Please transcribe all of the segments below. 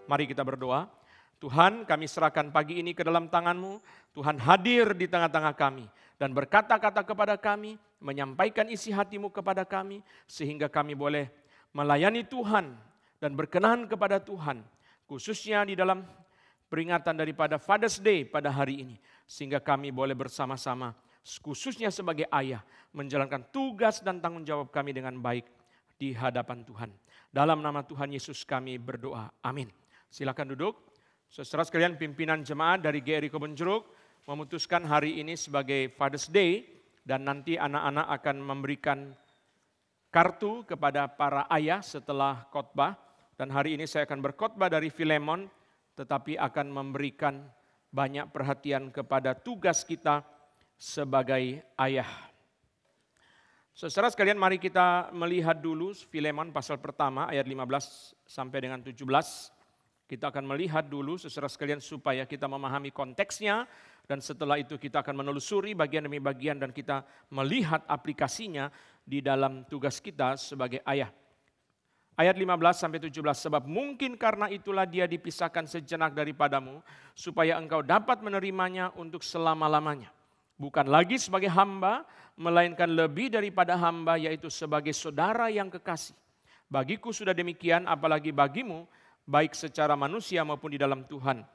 Mari kita berdoa. Tuhan, kami serahkan pagi ini ke dalam tangan-Mu. Tuhan hadir di tengah-tengah kami dan berkata-kata kepada kami, menyampaikan isi hati-Mu kepada kami, sehingga kami boleh melayani Tuhan dan berkenan kepada Tuhan, khususnya di dalam peringatan daripada Father's Day pada hari ini, sehingga kami boleh bersama-sama, khususnya sebagai ayah, menjalankan tugas dan tanggung jawab kami dengan baik di hadapan Tuhan. Dalam nama Tuhan Yesus kami berdoa, amin. Silakan duduk. Saudara sekalian, pimpinan jemaat dari GRI Kebon Jeruk memutuskan hari ini sebagai Father's Day, dan nanti anak-anak akan memberikan kartu kepada para ayah setelah khotbah. Dan hari ini saya akan berkhotbah dari Filemon, tetapi akan memberikan banyak perhatian kepada tugas kita sebagai ayah. Saudara sekalian, mari kita melihat dulu Filemon pasal pertama ayat 15 sampai dengan 17. Kita akan melihat dulu saudara sekalian supaya kita memahami konteksnya, dan setelah itu kita akan menelusuri bagian demi bagian dan kita melihat aplikasinya di dalam tugas kita sebagai ayah. Ayat 15 sampai 17, sebab mungkin karena itulah dia dipisahkan sejenak daripadamu, supaya engkau dapat menerimanya untuk selama-lamanya. Bukan lagi sebagai hamba, melainkan lebih daripada hamba, yaitu sebagai saudara yang kekasih. Bagiku sudah demikian, apalagi bagimu, baik secara manusia maupun di dalam Tuhan.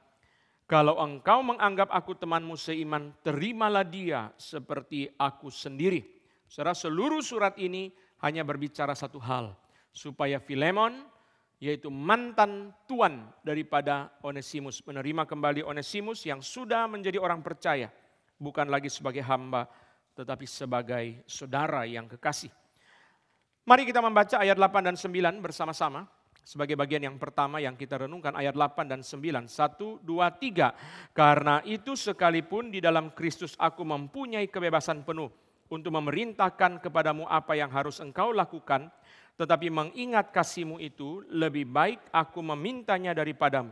Kalau engkau menganggap aku temanmu seiman, terimalah dia seperti aku sendiri. Saudara, seluruh surat ini hanya berbicara satu hal, supaya Filemon, yaitu mantan tuan daripada Onesimus, menerima kembali Onesimus yang sudah menjadi orang percaya, bukan lagi sebagai hamba, tetapi sebagai saudara yang kekasih. Mari kita membaca ayat 8 dan 9 bersama-sama. Sebagai bagian yang pertama yang kita renungkan, ayat 8 dan 9. 1, 2, 3. Karena itu sekalipun di dalam Kristus aku mempunyai kebebasan penuh untuk memerintahkan kepadamu apa yang harus engkau lakukan, tetapi mengingat kasihmu itu lebih baik aku memintanya daripadamu.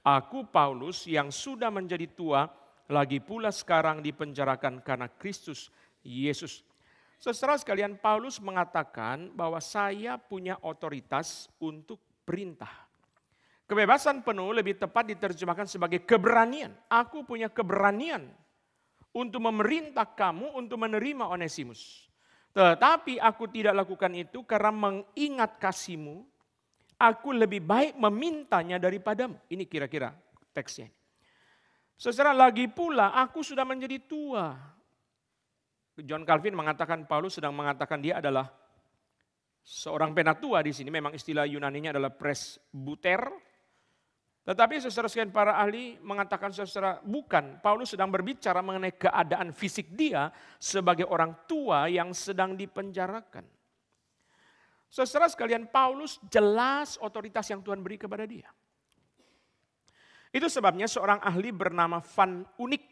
Aku Paulus yang sudah menjadi tua, lagi pula sekarang dipenjarakan karena Kristus Yesus. Saudara sekalian, Paulus mengatakan bahwa saya punya otoritas untuk perintah. Kebebasan penuh lebih tepat diterjemahkan sebagai keberanian. Aku punya keberanian untuk memerintah kamu untuk menerima Onesimus. Tetapi aku tidak lakukan itu karena mengingat kasihmu. Aku lebih baik memintanya daripadamu. Ini kira-kira teksnya. Saudara, lagi pula aku sudah menjadi tua. John Calvin mengatakan, Paulus sedang mengatakan dia adalah seorang penatua di sini. Memang istilah Yunaninya adalah presbuter. Tetapi saudara sekalian, para ahli mengatakan saudara bukan. Paulus sedang berbicara mengenai keadaan fisik dia sebagai orang tua yang sedang dipenjarakan. Saudara sekalian, Paulus jelas otoritas yang Tuhan beri kepada dia. Itu sebabnya seorang ahli bernama Van Unik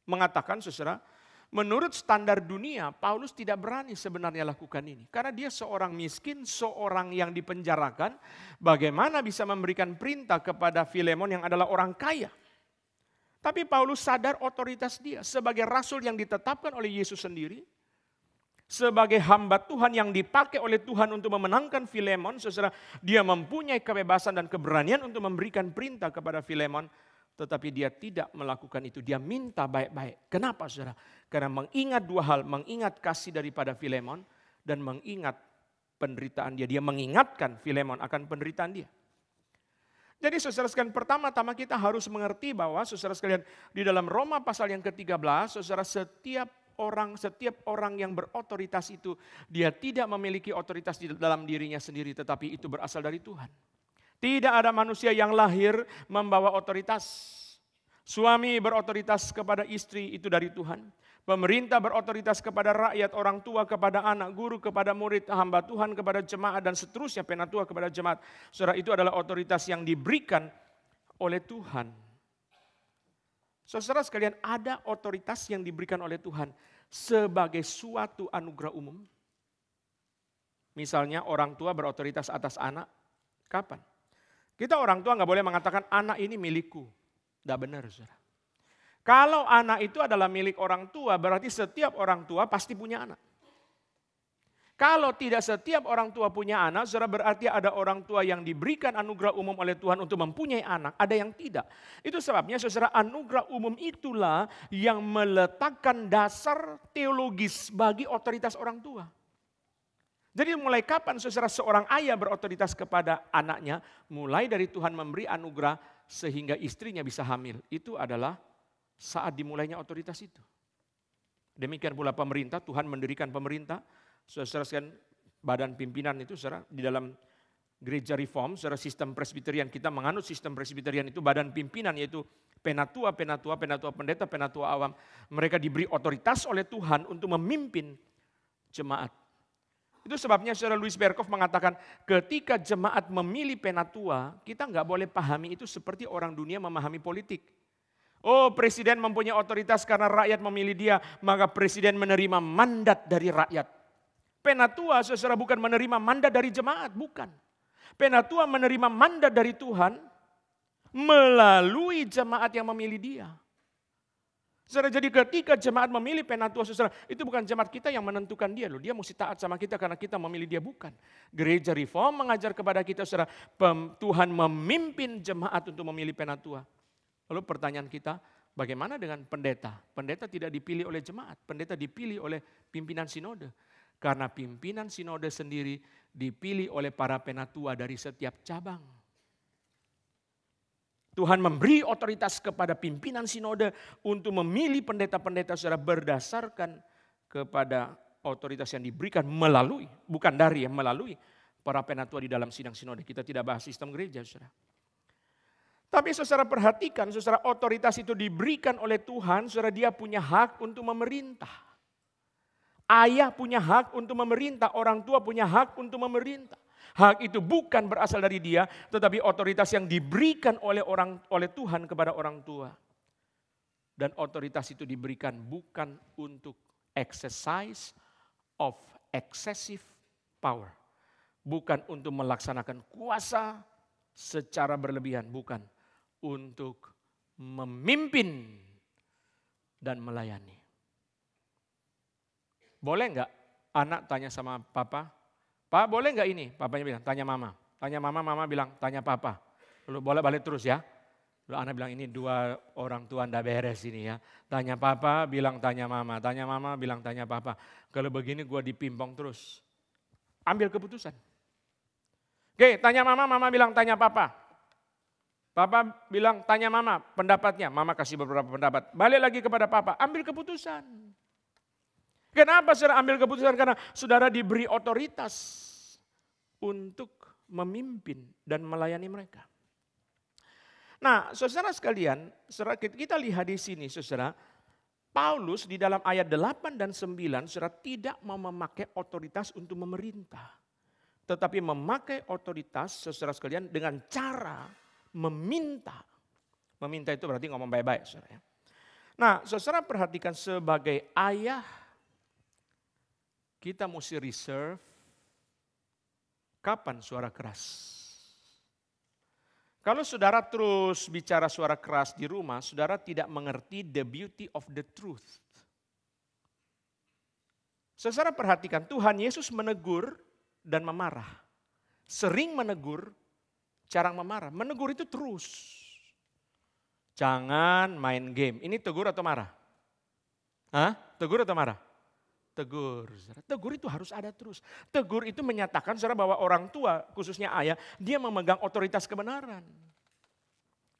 mengatakan, saudara, menurut standar dunia, Paulus tidak berani sebenarnya lakukan ini. Karena dia seorang miskin, seorang yang dipenjarakan. Bagaimana bisa memberikan perintah kepada Filemon yang adalah orang kaya? Tapi Paulus sadar otoritas dia sebagai rasul yang ditetapkan oleh Yesus sendiri. Sebagai hamba Tuhan yang dipakai oleh Tuhan untuk memenangkan Filemon. Saudara, dia mempunyai kebebasan dan keberanian untuk memberikan perintah kepada Filemon. Tetapi dia tidak melakukan itu. Dia minta baik-baik. Kenapa saudara? Karena mengingat dua hal. Mengingat kasih daripada Filemon dan mengingat penderitaan dia. Dia mengingatkan Filemon akan penderitaan dia. Jadi saudara sekalian, pertama-tama kita harus mengerti bahwa saudara sekalian, di dalam Roma pasal yang ke-13, saudara, setiap orang yang berotoritas itu, dia tidak memiliki otoritas di dalam dirinya sendiri, tetapi itu berasal dari Tuhan. Tidak ada manusia yang lahir membawa otoritas. Suami berotoritas kepada istri itu dari Tuhan. Pemerintah berotoritas kepada rakyat, orang tua kepada anak, guru kepada murid, hamba Tuhan kepada jemaat, dan seterusnya, penatua kepada jemaat. Saudara, itu adalah otoritas yang diberikan oleh Tuhan. Saudara sekalian, ada otoritas yang diberikan oleh Tuhan sebagai suatu anugerah umum. Misalnya orang tua berotoritas atas anak, kapan? Kita orang tua nggak boleh mengatakan anak ini milikku. Tidak benar, saudara. Kalau anak itu adalah milik orang tua, berarti setiap orang tua pasti punya anak. Kalau tidak setiap orang tua punya anak, saudara, berarti ada orang tua yang diberikan anugerah umum oleh Tuhan untuk mempunyai anak, ada yang tidak. Itu sebabnya saudara, anugerah umum itulah yang meletakkan dasar teologis bagi otoritas orang tua. Jadi mulai kapan saudara seorang ayah berotoritas kepada anaknya? Mulai dari Tuhan memberi anugerah sehingga istrinya bisa hamil. Itu adalah saat dimulainya otoritas itu. Demikian pula pemerintah, Tuhan mendirikan pemerintah. Saudara sekalian, badan pimpinan itu saudara, di dalam gereja reform, saudara, sistem presbiterian, kita menganut sistem presbiterian itu badan pimpinan, yaitu penatua, pendeta, penatua awam. Mereka diberi otoritas oleh Tuhan untuk memimpin jemaat. Itu sebabnya saudara Louis Berkhof mengatakan ketika jemaat memilih penatua, kita nggak boleh pahami itu seperti orang dunia memahami politik. Oh, presiden mempunyai otoritas karena rakyat memilih dia, maka presiden menerima mandat dari rakyat. Penatua saudara bukan menerima mandat dari jemaat, bukan. Penatua menerima mandat dari Tuhan melalui jemaat yang memilih dia. Saudara, jadi ketika jemaat memilih penatua, saudara, itu bukan jemaat kita yang menentukan dia loh. Dia mesti taat sama kita karena kita memilih dia, bukan. Gereja Reform mengajar kepada kita, saudara, Tuhan memimpin jemaat untuk memilih penatua. Lalu pertanyaan kita, bagaimana dengan pendeta? Pendeta tidak dipilih oleh jemaat, pendeta dipilih oleh pimpinan sinode. Karena pimpinan sinode sendiri dipilih oleh para penatua dari setiap cabang. Tuhan memberi otoritas kepada pimpinan sinode untuk memilih pendeta-pendeta secara berdasarkan kepada otoritas yang diberikan melalui, bukan dari, melalui para penatua di dalam sidang sinode. Kita tidak bahas sistem gereja, saudara. Tapi saudara perhatikan, saudara, otoritas itu diberikan oleh Tuhan, saudara, dia punya hak untuk memerintah. Ayah punya hak untuk memerintah, orang tua punya hak untuk memerintah. Hak itu bukan berasal dari dia, tetapi otoritas yang diberikan oleh Tuhan kepada orang tua. Dan otoritas itu diberikan bukan untuk exercise of excessive power. Bukan untuk melaksanakan kuasa secara berlebihan, bukan. Untuk memimpin dan melayani. Boleh enggak anak tanya sama papa, Pak boleh enggak ini? Papanya bilang, tanya mama. Tanya mama, mama bilang, tanya papa. Lalu boleh balik terus ya. Lalu anak bilang, ini dua orang tua ndak beres ini ya. Tanya papa, bilang tanya mama. Tanya mama, bilang tanya papa. Kalau begini gue dipimpong terus. Ambil keputusan. Oke, tanya mama, mama bilang tanya papa. Papa bilang tanya mama pendapatnya. Mama kasih beberapa pendapat. Balik lagi kepada papa, ambil keputusan. Kenapa saudara ambil keputusan? Karena saudara diberi otoritas untuk memimpin dan melayani mereka. Nah, saudara sekalian, saudara, kita lihat di sini, saudara, Paulus di dalam ayat 8 dan 9, saudara, tidak mau memakai otoritas untuk memerintah. Tetapi memakai otoritas, saudara sekalian, dengan cara meminta. Meminta itu berarti ngomong baik-baik, saudara. Nah, saudara perhatikan, sebagai ayah, kita mesti reserve kapan suara keras. Kalau saudara terus bicara suara keras di rumah, saudara tidak mengerti the beauty of the truth. Saudara perhatikan, Tuhan Yesus menegur dan memarah. Sering menegur, jarang memarah. Menegur itu terus. Jangan main game. Ini tegur atau marah? Hah? Tegur atau marah? Tegur. Tegur itu harus ada terus. Tegur itu menyatakan saudara bahwa orang tua, khususnya ayah, dia memegang otoritas kebenaran.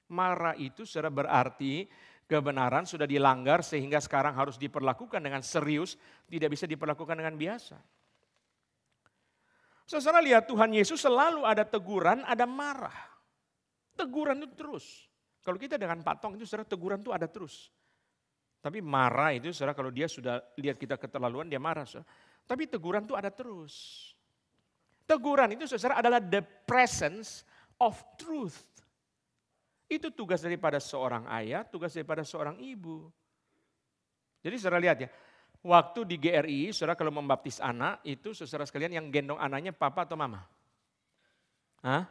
Marah itu saudara berarti kebenaran sudah dilanggar sehingga sekarang harus diperlakukan dengan serius, tidak bisa diperlakukan dengan biasa. Saudara lihat, Tuhan Yesus selalu ada teguran, ada marah. Teguran itu terus. Kalau kita dengan patong itu saudara, teguran itu ada terus. Tapi marah itu saudara, kalau dia sudah lihat kita keterlaluan, dia marah. Saudara. Tapi teguran itu ada terus. Teguran itu saudara adalah the presence of truth. Itu tugas daripada seorang ayah, tugas daripada seorang ibu. Jadi saudara lihat ya, waktu di GRI, saudara kalau membaptis anak, itu saudara sekalian yang gendong anaknya papa atau mama? Hah?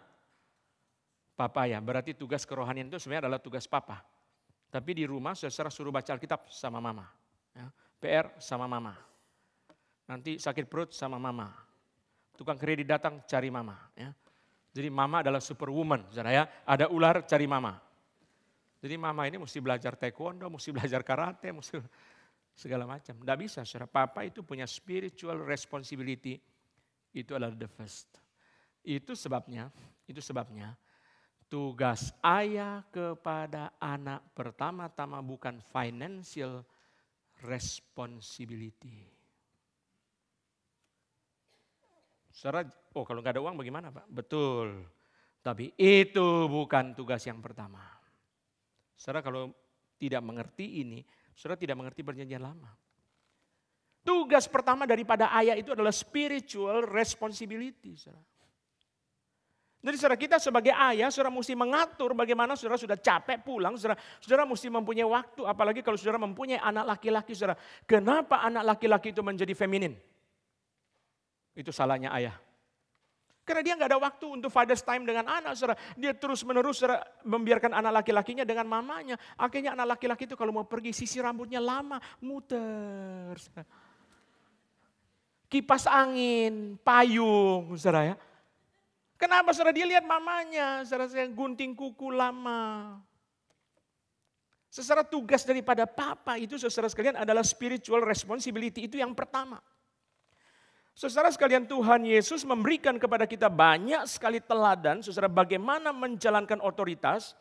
Papa ya, berarti tugas kerohanian itu sebenarnya adalah tugas papa. Tapi di rumah saudara suruh baca Alkitab sama mama. Ya, PR sama mama. Nanti sakit perut sama mama. Tukang kredit datang cari mama. Ya. Jadi mama adalah superwoman. Saudara ya. Ada ular cari mama. Jadi mama ini mesti belajar taekwondo, mesti belajar karate, mesti segala macam. Tidak bisa, saudara. Papa itu punya spiritual responsibility. Itu adalah the first. Itu sebabnya tugas ayah kepada anak pertama-tama bukan financial responsibility. Saudara, kalau nggak ada uang bagaimana Pak? Betul. Tapi itu bukan tugas yang pertama. Saudara kalau tidak mengerti ini, saudara tidak mengerti perjanjian lama. Tugas pertama daripada ayah itu adalah spiritual responsibility. Saudara. Jadi saudara kita sebagai ayah, saudara mesti mengatur bagaimana saudara sudah capek pulang, saudara mesti mempunyai waktu. Apalagi kalau saudara mempunyai anak laki-laki, saudara. Kenapa anak laki-laki itu menjadi feminin? Itu salahnya ayah. Karena dia nggak ada waktu untuk father's time dengan anak, saudara. Dia terus-menerus membiarkan anak laki-lakinya dengan mamanya. Akhirnya anak laki-laki itu kalau mau pergi, sisir rambutnya lama, muter. Saudara. Kipas angin, payung, saudara ya. Kenapa saudara? Dia lihat mamanya, saudara, yang gunting kuku lama. Secara tugas daripada papa itu, saudara sekalian, adalah spiritual responsibility. Itu yang pertama. Saudara sekalian, Tuhan Yesus memberikan kepada kita banyak sekali teladan, saudara, bagaimana menjalankan otoritas.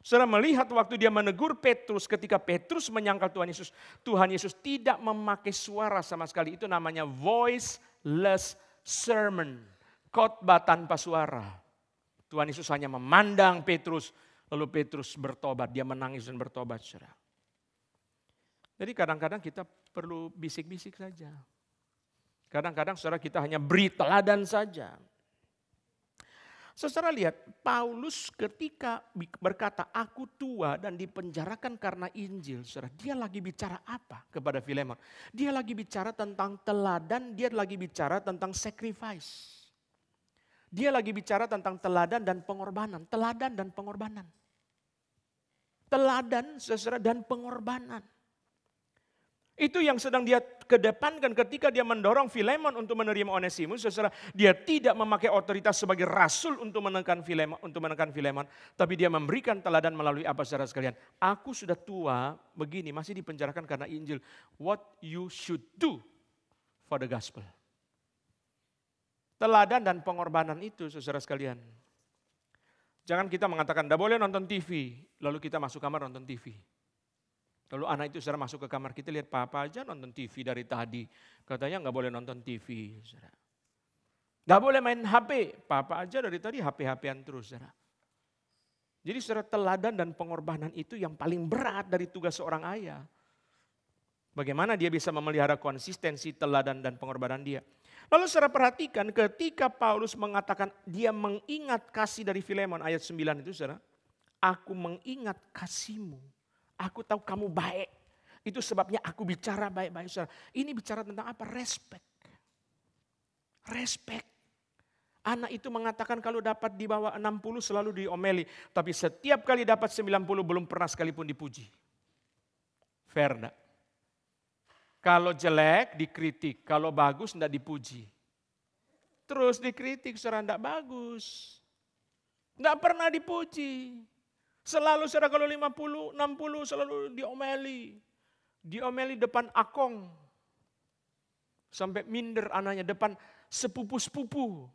Saudara melihat waktu dia menegur Petrus, ketika Petrus menyangkal Tuhan Yesus tidak memakai suara sama sekali. Itu namanya voiceless sermon, khotbah tanpa suara. Tuhan Yesus hanya memandang Petrus, lalu Petrus bertobat, dia menangis dan bertobat, saudara. Jadi kadang-kadang kita perlu bisik-bisik saja. Kadang-kadang saudara kita hanya beri teladan saja. Saudara lihat, Paulus ketika berkata, aku tua dan dipenjarakan karena Injil. Saudara, dia lagi bicara apa kepada Filemon? Dia lagi bicara tentang teladan, dia lagi bicara tentang sacrifice. Dia lagi bicara tentang teladan dan pengorbanan. Teladan dan pengorbanan. Teladan, saudara, dan pengorbanan. Itu yang sedang dia kedepankan ketika dia mendorong Filemon untuk menerima Onesimus. Saudara, dia tidak memakai otoritas sebagai rasul untuk menekan Filemon, tapi dia memberikan teladan melalui apa, saudara sekalian? Aku sudah tua begini, masih dipenjarakan karena Injil. What you should do for the gospel. Teladan dan pengorbanan itu, saudara sekalian. Jangan kita mengatakan, tidak boleh nonton TV, lalu kita masuk kamar nonton TV. Lalu anak itu saudara masuk ke kamar kita, lihat papa aja nonton TV dari tadi. Katanya nggak boleh nonton TV. Saudara. Nggak boleh main HP. Papa aja dari tadi HP-HPan terus. Saudara. Jadi saudara, teladan dan pengorbanan itu yang paling berat dari tugas seorang ayah. Bagaimana dia bisa memelihara konsistensi teladan dan pengorbanan dia. Lalu saudara perhatikan ketika Paulus mengatakan dia mengingat kasih dari Filemon ayat 9 itu saudara. Aku mengingat kasihmu. Aku tahu kamu baik. Itu sebabnya aku bicara baik-baik. Saudara. Ini bicara tentang apa? Respect. Respect. Anak itu mengatakan kalau dapat di bawah 60 selalu diomeli. Tapi setiap kali dapat 90 belum pernah sekalipun dipuji. Fair enggak? Kalau jelek dikritik. Kalau bagus enggak dipuji. Terus dikritik, saudara, enggak bagus. Enggak pernah dipuji. Selalu saudara kalau 50, 60 selalu diomeli. Diomeli depan akong. Sampai minder anaknya depan sepupu-sepupu.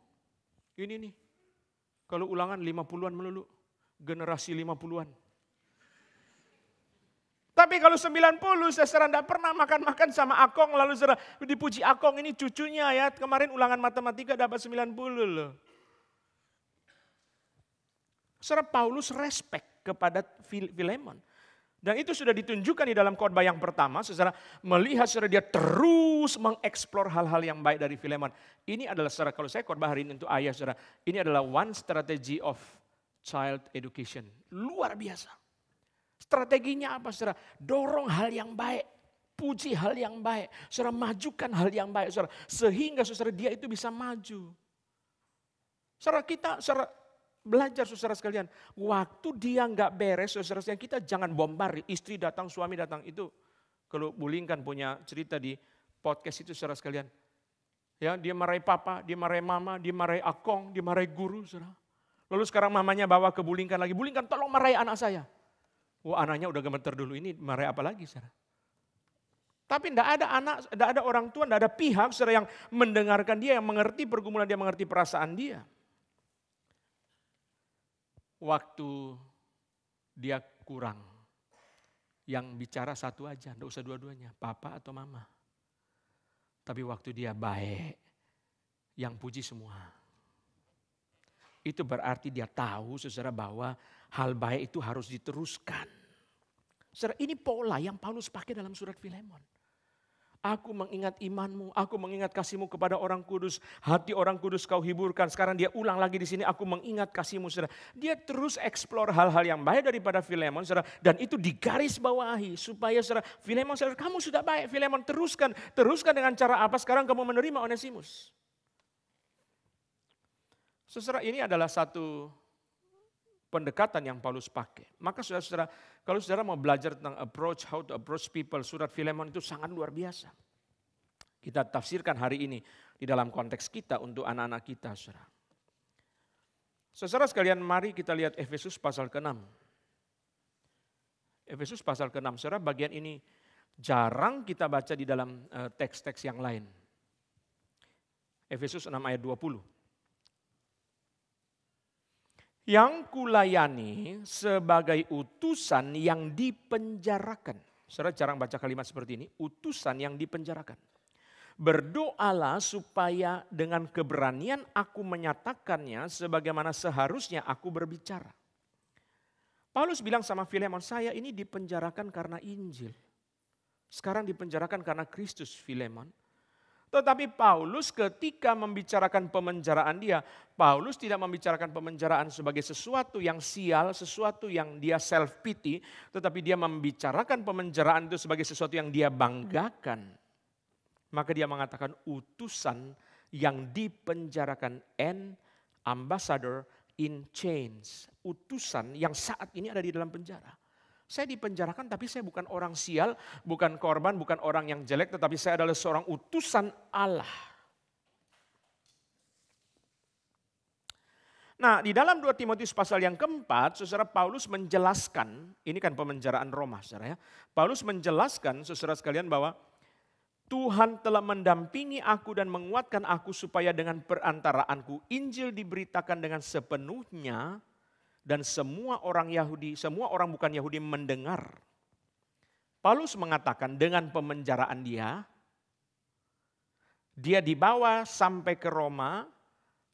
Ini nih. Kalau ulangan 50-an melulu. Generasi 50-an. Tapi kalau 90 saudara tidak pernah makan-makan sama akong. Lalu saudara dipuji akong, ini cucunya ya. Kemarin ulangan matematika dapat 90 loh. Saudara, Paulus respect kepada Filemon. Dan itu sudah ditunjukkan di dalam khotbah yang pertama. Saudara melihat saudara dia terus mengeksplor hal-hal yang baik dari Filemon. Ini adalah saudara, kalau saya khotbah hari ini untuk ayah saudara. Ini adalah one strategy of child education. Luar biasa. Strateginya apa saudara? Dorong hal yang baik. Puji hal yang baik. Saudara majukan hal yang baik saudara. Sehingga saudara dia itu bisa maju. Saudara kita, saudara belajar saudara sekalian, waktu dia nggak beres, saudara sekalian, kita jangan bombardir, istri datang, suami datang. Itu kalau Bulingkan punya cerita di podcast itu saudara sekalian. Ya, dia marahi papa, dia marahi mama, dia marahi akong, dia marahi guru, saudara. Lalu sekarang mamanya bawa ke Bulingkan lagi. Bulingkan, tolong marahi anak saya. Wah, anaknya udah gemeter dulu, ini marahi apa lagi, saudara? Tapi tidak ada anak, tidak ada orang tua, tidak ada pihak saudara yang mendengarkan dia, yang mengerti pergumulan dia, mengerti perasaan dia. Waktu dia kurang, yang bicara satu aja, tidak usah dua-duanya, papa atau mama. Tapi waktu dia baik, yang puji semua. Itu berarti dia tahu saudara bahwa hal baik itu harus diteruskan. Saudara, ini pola yang Paulus pakai dalam surat Filemon. Aku mengingat imanmu, aku mengingat kasihmu kepada orang kudus, hati orang kudus kau hiburkan. Sekarang dia ulang lagi di sini, aku mengingat kasihmu, saudara. Dia terus eksplor hal-hal yang baik daripada Filemon, saudara, dan itu digaris bawahi supaya saudara, Filemon, saudara, kamu sudah baik, Filemon, teruskan dengan cara apa? Sekarang kamu menerima Onesimus. Saudara, ini adalah satu pendekatan yang Paulus pakai. Maka saudara-saudara, kalau saudara mau belajar tentang how to approach people, surat Filemon itu sangat luar biasa. Kita tafsirkan hari ini di dalam konteks kita untuk anak-anak kita, saudara. Saudara sekalian, mari kita lihat Efesus pasal ke-6. Efesus pasal ke-6, saudara, bagian ini jarang kita baca di dalam teks-teks yang lain. Efesus 6 ayat 20. Yang kulayani sebagai utusan yang dipenjarakan. Saudara jarang baca kalimat seperti ini, utusan yang dipenjarakan. Berdoalah supaya dengan keberanian aku menyatakannya sebagaimana seharusnya aku berbicara. Paulus bilang sama Filemon, saya ini dipenjarakan karena Injil. Sekarang dipenjarakan karena Kristus, Filemon. Tetapi Paulus ketika membicarakan pemenjaraan dia, Paulus tidak membicarakan pemenjaraan sebagai sesuatu yang sial, sesuatu yang dia self pity, tetapi dia membicarakan pemenjaraan itu sebagai sesuatu yang dia banggakan. Maka dia mengatakan utusan yang dipenjarakan, an ambassador in chains, utusan yang saat ini ada di dalam penjara. Saya dipenjarakan tapi saya bukan orang sial, bukan korban, bukan orang yang jelek, tetapi saya adalah seorang utusan Allah. Nah, di dalam 2 Timotius pasal yang keempat, saudara, Paulus menjelaskan, ini kan pemenjaraan Roma, saudara ya. Paulus menjelaskan, saudara sekalian, bahwa Tuhan telah mendampingi aku dan menguatkan aku supaya dengan perantaraanku Injil diberitakan dengan sepenuhnya. Dan semua orang Yahudi, semua orang bukan Yahudi mendengar. Paulus mengatakan dengan pemenjaraan dia dibawa sampai ke Roma.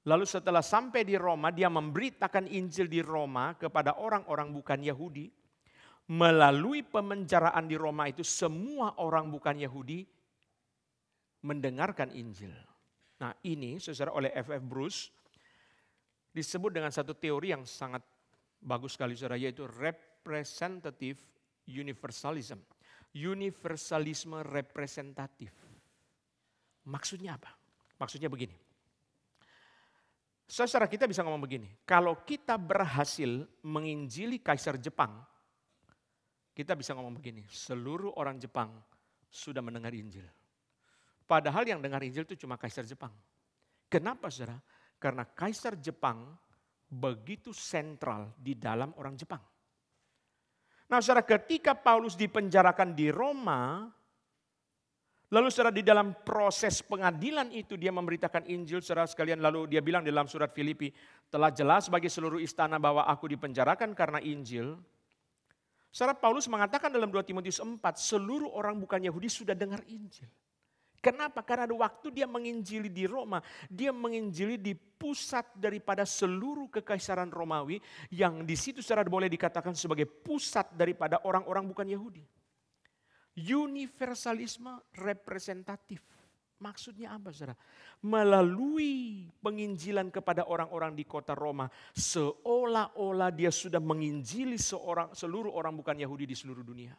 Lalu setelah sampai di Roma, dia memberitakan Injil di Roma kepada orang-orang bukan Yahudi. Melalui pemenjaraan di Roma itu semua orang bukan Yahudi mendengarkan Injil. Nah ini saudara oleh F.F. Bruce disebut dengan satu teori yang sangat bagus sekali saudara, yaitu representative universalism. Universalisme representatif. Maksudnya apa? Maksudnya begini. Saudara, kita bisa ngomong begini. Kalau kita berhasil menginjili Kaisar Jepang, kita bisa ngomong begini. Seluruh orang Jepang sudah mendengar Injil. Padahal yang dengar Injil itu cuma Kaisar Jepang. Kenapa saudara? Karena Kaisar Jepang begitu sentral di dalam orang Jepang. Nah saudara, ketika Paulus dipenjarakan di Roma, lalu saudara di dalam proses pengadilan itu dia memberitakan Injil saudara sekalian, lalu dia bilang dalam surat Filipi, telah jelas bagi seluruh istana bahwa aku dipenjarakan karena Injil. Saudara, Paulus mengatakan dalam 2 Timotius 4, seluruh orang bukan Yahudi sudah dengar Injil. Kenapa? Karena ada waktu dia menginjili di Roma, dia menginjili di pusat daripada seluruh kekaisaran Romawi yang di situ secara boleh dikatakan sebagai pusat daripada orang-orang bukan Yahudi. Universalisme representatif. Maksudnya apa saudara? Melalui penginjilan kepada orang-orang di kota Roma, seolah-olah dia sudah menginjili seluruh orang bukan Yahudi di seluruh dunia.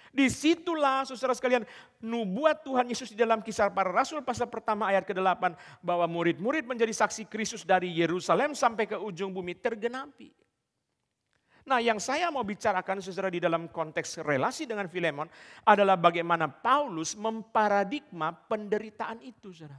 Disitulah saudara sekalian nubuat Tuhan Yesus di dalam Kisah Para Rasul pasal pertama ayat ke-8 bahwa murid-murid menjadi saksi Kristus dari Yerusalem sampai ke ujung bumi tergenapi. Nah yang saya mau bicarakan saudara di dalam konteks relasi dengan Filemon adalah bagaimana Paulus memparadigma penderitaan itu saudara.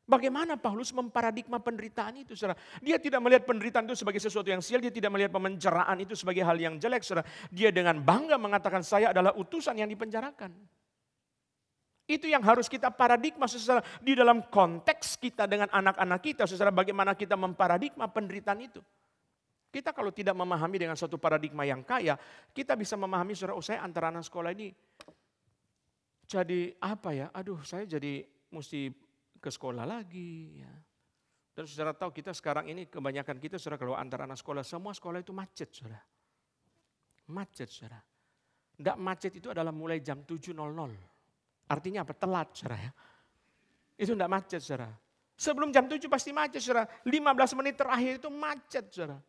Bagaimana Paulus memparadigma penderitaan itu, saudara? Dia tidak melihat penderitaan itu sebagai sesuatu yang sial, dia tidak melihat pemenjaraan itu sebagai hal yang jelek, saudara. Dia dengan bangga mengatakan, saya adalah utusan yang dipenjarakan. Itu yang harus kita paradigma, saudara, di dalam konteks kita dengan anak-anak kita, saudara, bagaimana kita memparadigma penderitaan itu. Kita kalau tidak memahami dengan suatu paradigma yang kaya, kita bisa memahami, saudara, saya antara anak sekolah ini jadi apa ya, saya jadi mesti ke sekolah lagi. Ya. Dan saudara tahu kita sekarang ini kebanyakan kita, saudara, kalau antar anak sekolah, semua sekolah itu macet, saudara. Macet, saudara. Nggak macet itu adalah mulai jam 7.00. Artinya apa? Telat, saudara. Ya. Itu nggak macet, saudara. Sebelum jam 7 pasti macet, saudara. 15 menit terakhir itu macet, saudara.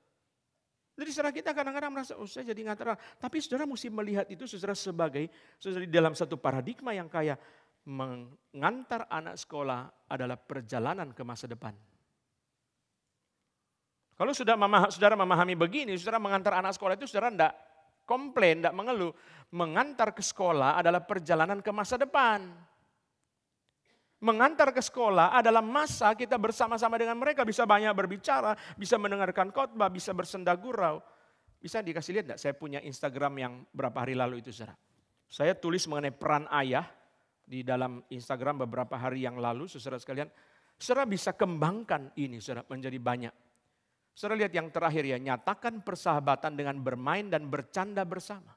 Jadi saudara kita kadang-kadang merasa, saya jadi nggak terang. Tapi saudara mesti melihat itu, saudara, sebagai, saudara, di dalam satu paradigma yang kaya. Mengantar anak sekolah adalah perjalanan ke masa depan. Kalau saudara memahami begini, saudara mengantar anak sekolah itu saudara tidak komplain, tidak mengeluh. Mengantar ke sekolah adalah perjalanan ke masa depan. Mengantar ke sekolah adalah masa kita bersama-sama dengan mereka. Bisa banyak berbicara, bisa mendengarkan khotbah, bisa bersenda gurau. Bisa dikasih lihat enggak? Saya punya Instagram yang berapa hari lalu itu, saudara. Saya tulis mengenai peran ayah di dalam Instagram beberapa hari yang lalu, saudara sekalian. Saudara bisa kembangkan ini, saudara, menjadi banyak. Saudara lihat yang terakhir ya, nyatakan persahabatan dengan bermain dan bercanda bersama.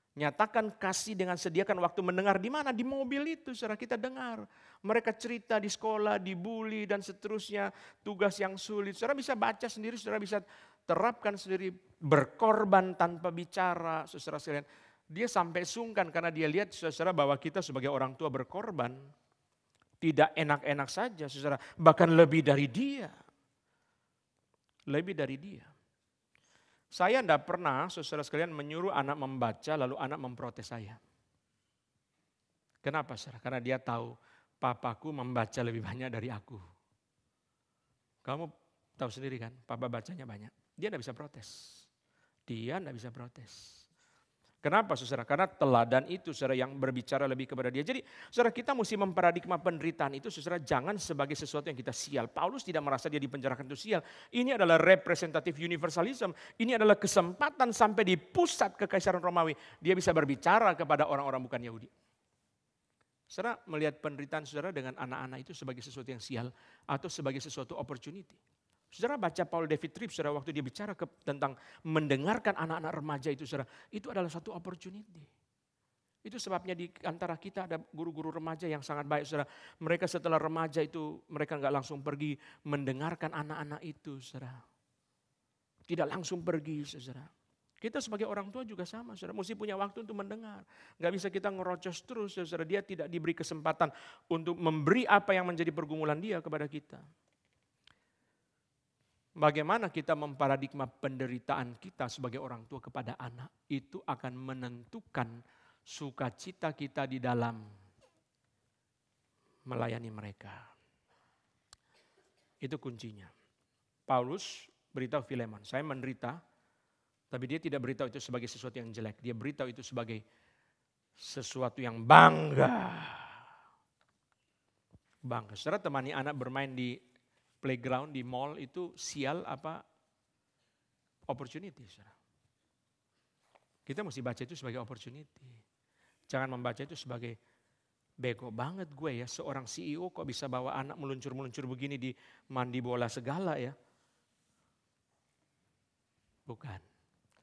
Nyatakan kasih dengan sediakan waktu mendengar di mana? Di mobil itu, saudara, kita dengar. Mereka cerita di sekolah, dibully dan seterusnya, tugas yang sulit. Saudara bisa baca sendiri, saudara bisa terapkan sendiri, berkorban tanpa bicara, saudara sekalian. Dia sampai sungkan karena dia lihat, saudara, bahwa kita sebagai orang tua berkorban. Tidak enak-enak saja, saudara. Bahkan lebih dari dia. Lebih dari dia. Saya tidak pernah, saudara sekalian, menyuruh anak membaca lalu anak memprotes saya. Kenapa, saudara? Karena dia tahu papaku membaca lebih banyak dari aku. Kamu tahu sendiri kan, papa bacanya banyak. Dia tidak bisa protes. Dia tidak bisa protes. Kenapa, saudara? Karena teladan itu, saudara, yang berbicara lebih kepada dia. Jadi saudara, kita mesti memparadigma penderitaan itu, saudara, jangan sebagai sesuatu yang kita sial. Paulus tidak merasa dia dipenjarakan itu sial. Ini adalah representatif universalism. Ini adalah kesempatan sampai di pusat kekaisaran Romawi. Dia bisa berbicara kepada orang-orang bukan Yahudi. Saudara melihat penderitaan saudara dengan anak-anak itu sebagai sesuatu yang sial atau sebagai sesuatu opportunity. Saudara baca Paul David Tripp, saudara, waktu dia bicara tentang mendengarkan anak-anak remaja itu, saudara, itu adalah satu opportunity. Itu sebabnya di antara kita ada guru-guru remaja yang sangat baik, saudara. Mereka setelah remaja itu, mereka nggak langsung pergi mendengarkan anak-anak itu, saudara. Tidak langsung pergi, saudara. Kita sebagai orang tua juga sama, saudara. Mesti punya waktu untuk mendengar. Nggak bisa kita ngerocos terus, saudara. Dia tidak diberi kesempatan untuk memberi apa yang menjadi pergumulan dia kepada kita. Bagaimana kita memparadigma penderitaan kita sebagai orang tua kepada anak, itu akan menentukan sukacita kita di dalam melayani mereka. Itu kuncinya. Paulus beritahu Filemon, saya menderita, tapi dia tidak beritahu itu sebagai sesuatu yang jelek. Dia beritahu itu sebagai sesuatu yang bangga. Bangga. Saudara temani anak bermain di playground, di mall, itu sial apa opportunity, saudara. Kita mesti baca itu sebagai opportunity. Jangan membaca itu sebagai bego banget gue ya, seorang CEO kok bisa bawa anak meluncur-meluncur begini di mandi bola segala ya. Bukan.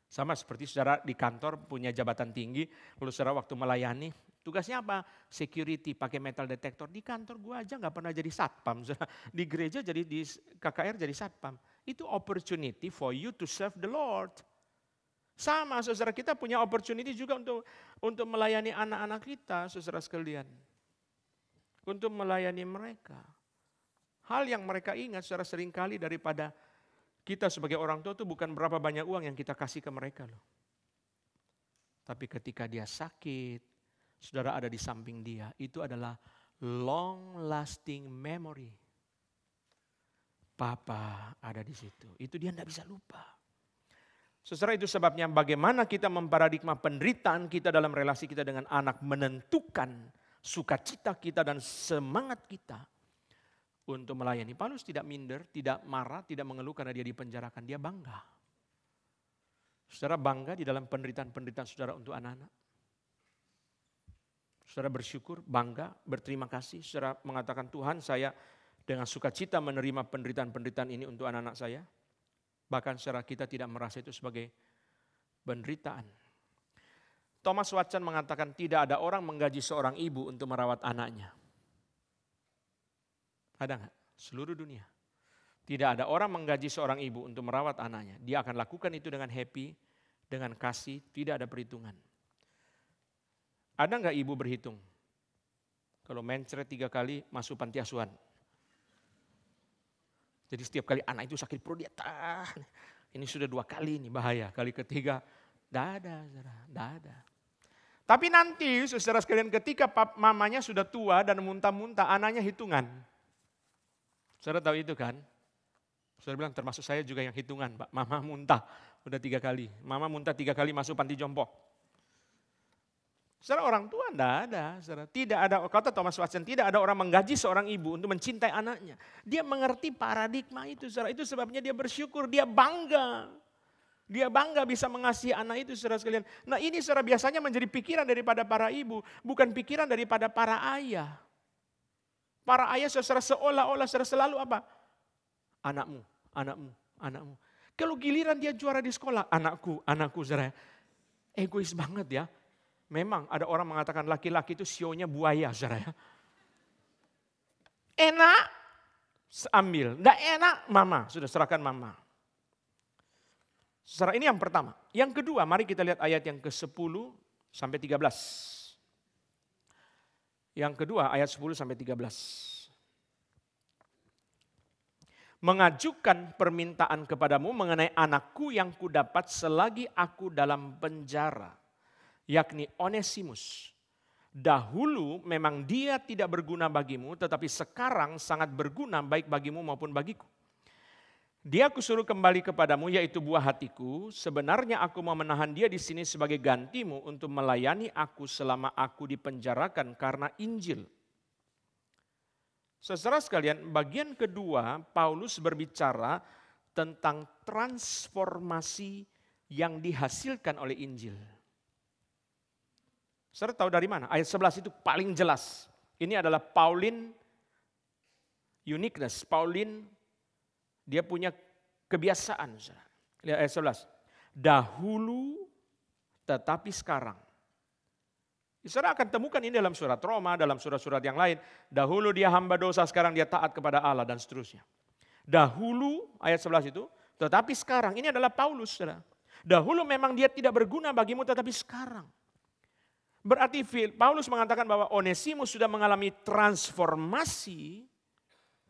Sama seperti saudara di kantor punya jabatan tinggi, lalu saudara waktu melayani, tugasnya apa? Security, pakai metal detector. Di kantor gue aja gak pernah jadi satpam. Di gereja jadi, di KKR jadi satpam. Itu opportunity for you to serve the Lord. Sama, saudara, kita punya opportunity juga untuk melayani anak-anak kita, saudara sekalian. Untuk melayani mereka. Hal yang mereka ingat, saudara, seringkali daripada kita sebagai orang tua itu bukan berapa banyak uang yang kita kasih ke mereka loh. Tapi ketika dia sakit, saudara ada di samping dia, itu adalah long lasting memory. Papa ada di situ, itu dia tidak bisa lupa. Saudara, itu sebabnya bagaimana kita memparadigma penderitaan kita dalam relasi kita dengan anak menentukan sukacita kita dan semangat kita untuk melayani. Paulus tidak minder, tidak marah, tidak mengeluh karena dia dipenjarakan. Dia bangga. Saudara bangga di dalam penderitaan-penderitaan saudara untuk anak-anak. Saudara bersyukur, bangga, berterima kasih. Saudara mengatakan, Tuhan, saya dengan sukacita menerima penderitaan-penderitaan ini untuk anak-anak saya. Bahkan saudara, kita tidak merasa itu sebagai penderitaan. Thomas Watson mengatakan tidak ada orang menggaji seorang ibu untuk merawat anaknya. Ada nggak? Seluruh dunia. Tidak ada orang menggaji seorang ibu untuk merawat anaknya. Dia akan lakukan itu dengan happy, dengan kasih, tidak ada perhitungan. Ada nggak ibu berhitung? Kalau mencret 3 kali masuk panti asuhan. Jadi setiap kali anak itu sakit perut dia tahan. Ini sudah 2 kali nih bahaya. Kali ketiga, tidak ada. Tapi nanti saudara sekalian ketika mamanya sudah tua dan muntah-muntah, anaknya hitungan. Saudara tahu itu kan? Saudara bilang termasuk saya juga yang hitungan, Pak. Mama muntah udah 3 kali. Mama muntah 3 kali masuk panti jompo. Saudara orang tua tidak ada. Saudara. Tidak ada, kata Thomas Watson, tidak ada orang menggaji seorang ibu untuk mencintai anaknya. Dia mengerti paradigma itu. Saudara. Itu sebabnya dia bersyukur, dia bangga. Dia bangga bisa mengasihi anak itu, saudara sekalian. Nah ini saudara biasanya menjadi pikiran daripada para ibu, bukan pikiran daripada para ayah. Para ayah saudara seolah-olah saudara selalu apa? Anakmu. Kalau giliran dia juara di sekolah, anakku saudara. Egois banget ya. Memang ada orang mengatakan laki-laki itu sionya buaya saudara ya. Enak, ambil. Nggak enak, mama. Sudah serahkan mama. Saudara, ini yang pertama. Yang kedua, mari kita lihat ayat yang ke-10 sampai 13. Yang kedua, ayat 10 sampai 13. Mengajukan permintaan kepadamu mengenai anakku yang kudapat selagi aku dalam penjara, yakni Onesimus. Dahulu memang dia tidak berguna bagimu, tetapi sekarang sangat berguna baik bagimu maupun bagiku. Dia kusuruh kembali kepadamu, yaitu buah hatiku. Sebenarnya aku mau menahan dia di sini sebagai gantimu untuk melayani aku selama aku dipenjarakan karena Injil. Saudara sekalian, bagian kedua Paulus berbicara tentang transformasi yang dihasilkan oleh Injil. Saudara tahu dari mana? Ayat 11 itu paling jelas. Ini adalah Pauline uniqueness, Pauline. Dia punya kebiasaan. Lihat ayat 11. Dahulu tetapi sekarang. Saudara akan temukan ini dalam surat Roma, dalam surat-surat yang lain. Dahulu dia hamba dosa, sekarang dia taat kepada Allah dan seterusnya. Dahulu ayat 11 itu, tetapi sekarang. Ini adalah Paulus. Saudara. Dahulu memang dia tidak berguna bagimu, tetapi sekarang. Berarti Paulus mengatakan bahwa Onesimus sudah mengalami transformasi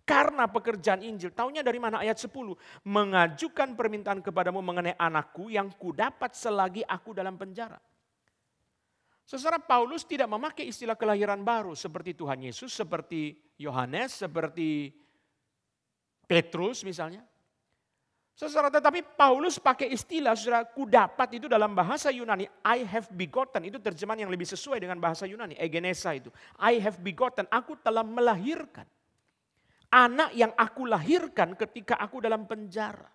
karena pekerjaan Injil. Taunya dari mana? Ayat 10. Mengajukan permintaan kepadamu mengenai anakku yang kudapat selagi aku dalam penjara. Saudara, Paulus tidak memakai istilah kelahiran baru seperti Tuhan Yesus, seperti Yohanes, seperti Petrus misalnya. Saudara, tetapi Paulus pakai istilah, saudara, kudapat itu dalam bahasa Yunani, I have begotten. Itu terjemahan yang lebih sesuai dengan bahasa Yunani, egenesa itu. I have begotten, aku telah melahirkan. Anak yang aku lahirkan ketika aku dalam penjara.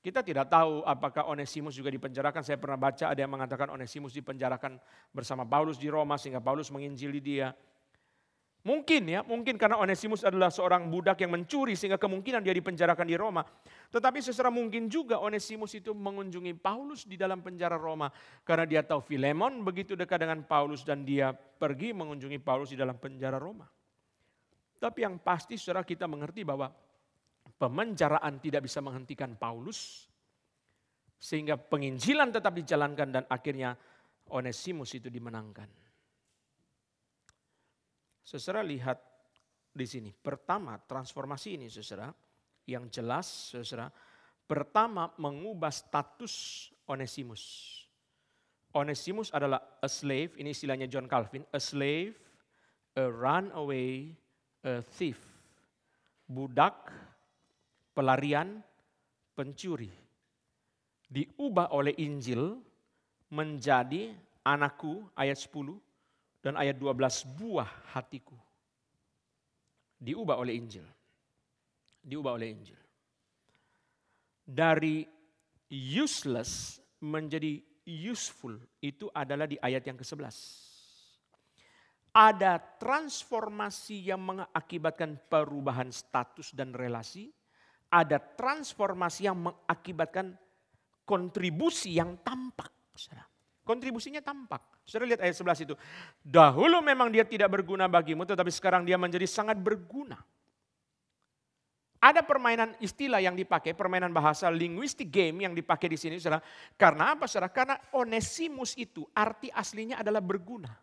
Kita tidak tahu apakah Onesimus juga dipenjarakan. Saya pernah baca ada yang mengatakan Onesimus dipenjarakan bersama Paulus di Roma sehingga Paulus menginjili dia. Mungkin karena Onesimus adalah seorang budak yang mencuri sehingga kemungkinan dia dipenjarakan di Roma. Tetapi secara mungkin juga Onesimus itu mengunjungi Paulus di dalam penjara Roma. Karena dia tahu Filemon begitu dekat dengan Paulus dan dia pergi mengunjungi Paulus di dalam penjara Roma. Tapi yang pasti saudara kita mengerti bahwa pemenjaraan tidak bisa menghentikan Paulus. Sehingga penginjilan tetap dijalankan dan akhirnya Onesimus itu dimenangkan. Saudara lihat di sini. Pertama transformasi ini saudara. Yang jelas saudara. Pertama mengubah status Onesimus. Onesimus adalah a slave. Ini istilahnya John Calvin. A slave, a runaway, a thief, budak, pelarian, pencuri. Diubah oleh Injil menjadi anakku ayat 10 dan ayat 12 buah hatiku. Diubah oleh Injil. Diubah oleh Injil. Dari useless menjadi useful itu adalah di ayat yang ke-11. Ada transformasi yang mengakibatkan perubahan status dan relasi. Ada transformasi yang mengakibatkan kontribusi yang tampak. Saudara. Kontribusinya tampak. Saudara lihat ayat 11 itu. Dahulu memang dia tidak berguna bagimu, tetapi sekarang dia menjadi sangat berguna. Ada permainan istilah yang dipakai, permainan bahasa linguistic game yang dipakai di sini, saudara. Karena apa, saudara? Karena Onesimus itu arti aslinya adalah berguna.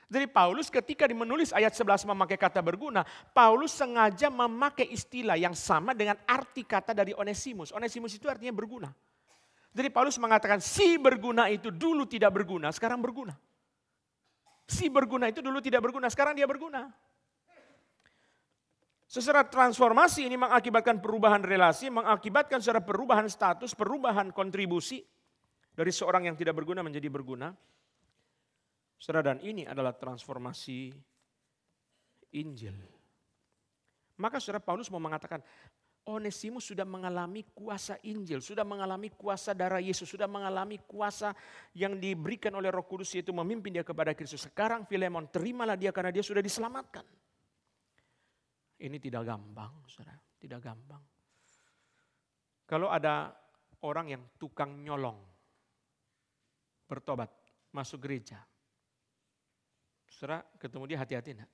Jadi Paulus ketika menulis ayat 11 memakai kata berguna, Paulus sengaja memakai istilah yang sama dengan arti kata dari Onesimus. Onesimus itu artinya berguna. Jadi Paulus mengatakan si berguna itu dulu tidak berguna, sekarang berguna. Si berguna itu dulu tidak berguna, sekarang dia berguna. Secara transformasi ini mengakibatkan perubahan relasi, mengakibatkan secara perubahan status, perubahan kontribusi dari seorang yang tidak berguna menjadi berguna. Saudara, dan ini adalah transformasi Injil. Maka saudara Paulus mau mengatakan, Onesimus sudah mengalami kuasa Injil, sudah mengalami kuasa darah Yesus, sudah mengalami kuasa yang diberikan oleh Roh Kudus yaitu memimpin dia kepada Kristus. Sekarang Filemon, terimalah dia karena dia sudah diselamatkan. Ini tidak gampang, saudara, tidak gampang. Kalau ada orang yang tukang nyolong, bertobat, masuk gereja, saudara ketemu dia hati-hati enggak?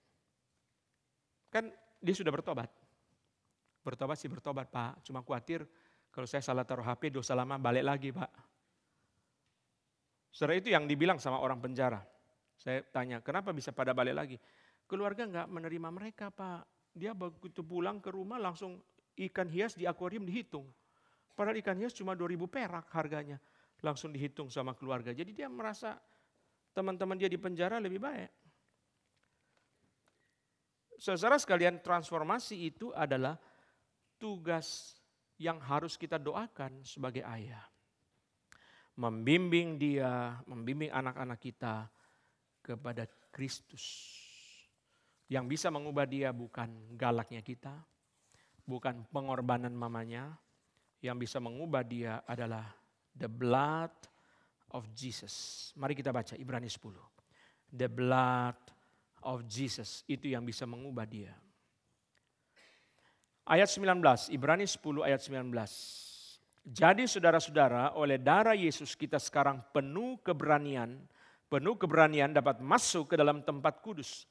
Kan dia sudah bertobat. Bertobat sih bertobat Pak, cuma khawatir kalau saya salah taruh HP dosa lama balik lagi Pak. Saudara itu yang dibilang sama orang penjara. Saya tanya, kenapa bisa pada balik lagi? Keluarga enggak menerima mereka Pak. Dia begitu pulang ke rumah langsung ikan hias di akuarium dihitung. Padahal ikan hias cuma 2.000 perak harganya. Langsung dihitung sama keluarga. Jadi dia merasa teman-teman dia di penjara lebih baik. Saudara sekalian, transformasi itu adalah tugas yang harus kita doakan sebagai ayah. Membimbing dia, membimbing anak-anak kita kepada Kristus. Yang bisa mengubah dia bukan galaknya kita, bukan pengorbanan mamanya. Yang bisa mengubah dia adalah the blood of Jesus. Mari kita baca Ibrani 10. The blood of Jesus, itu yang bisa mengubah dia. Ayat 19, Ibrani 10 ayat 19. Jadi saudara-saudara, oleh darah Yesus kita sekarang penuh keberanian dapat masuk ke dalam tempat kudus.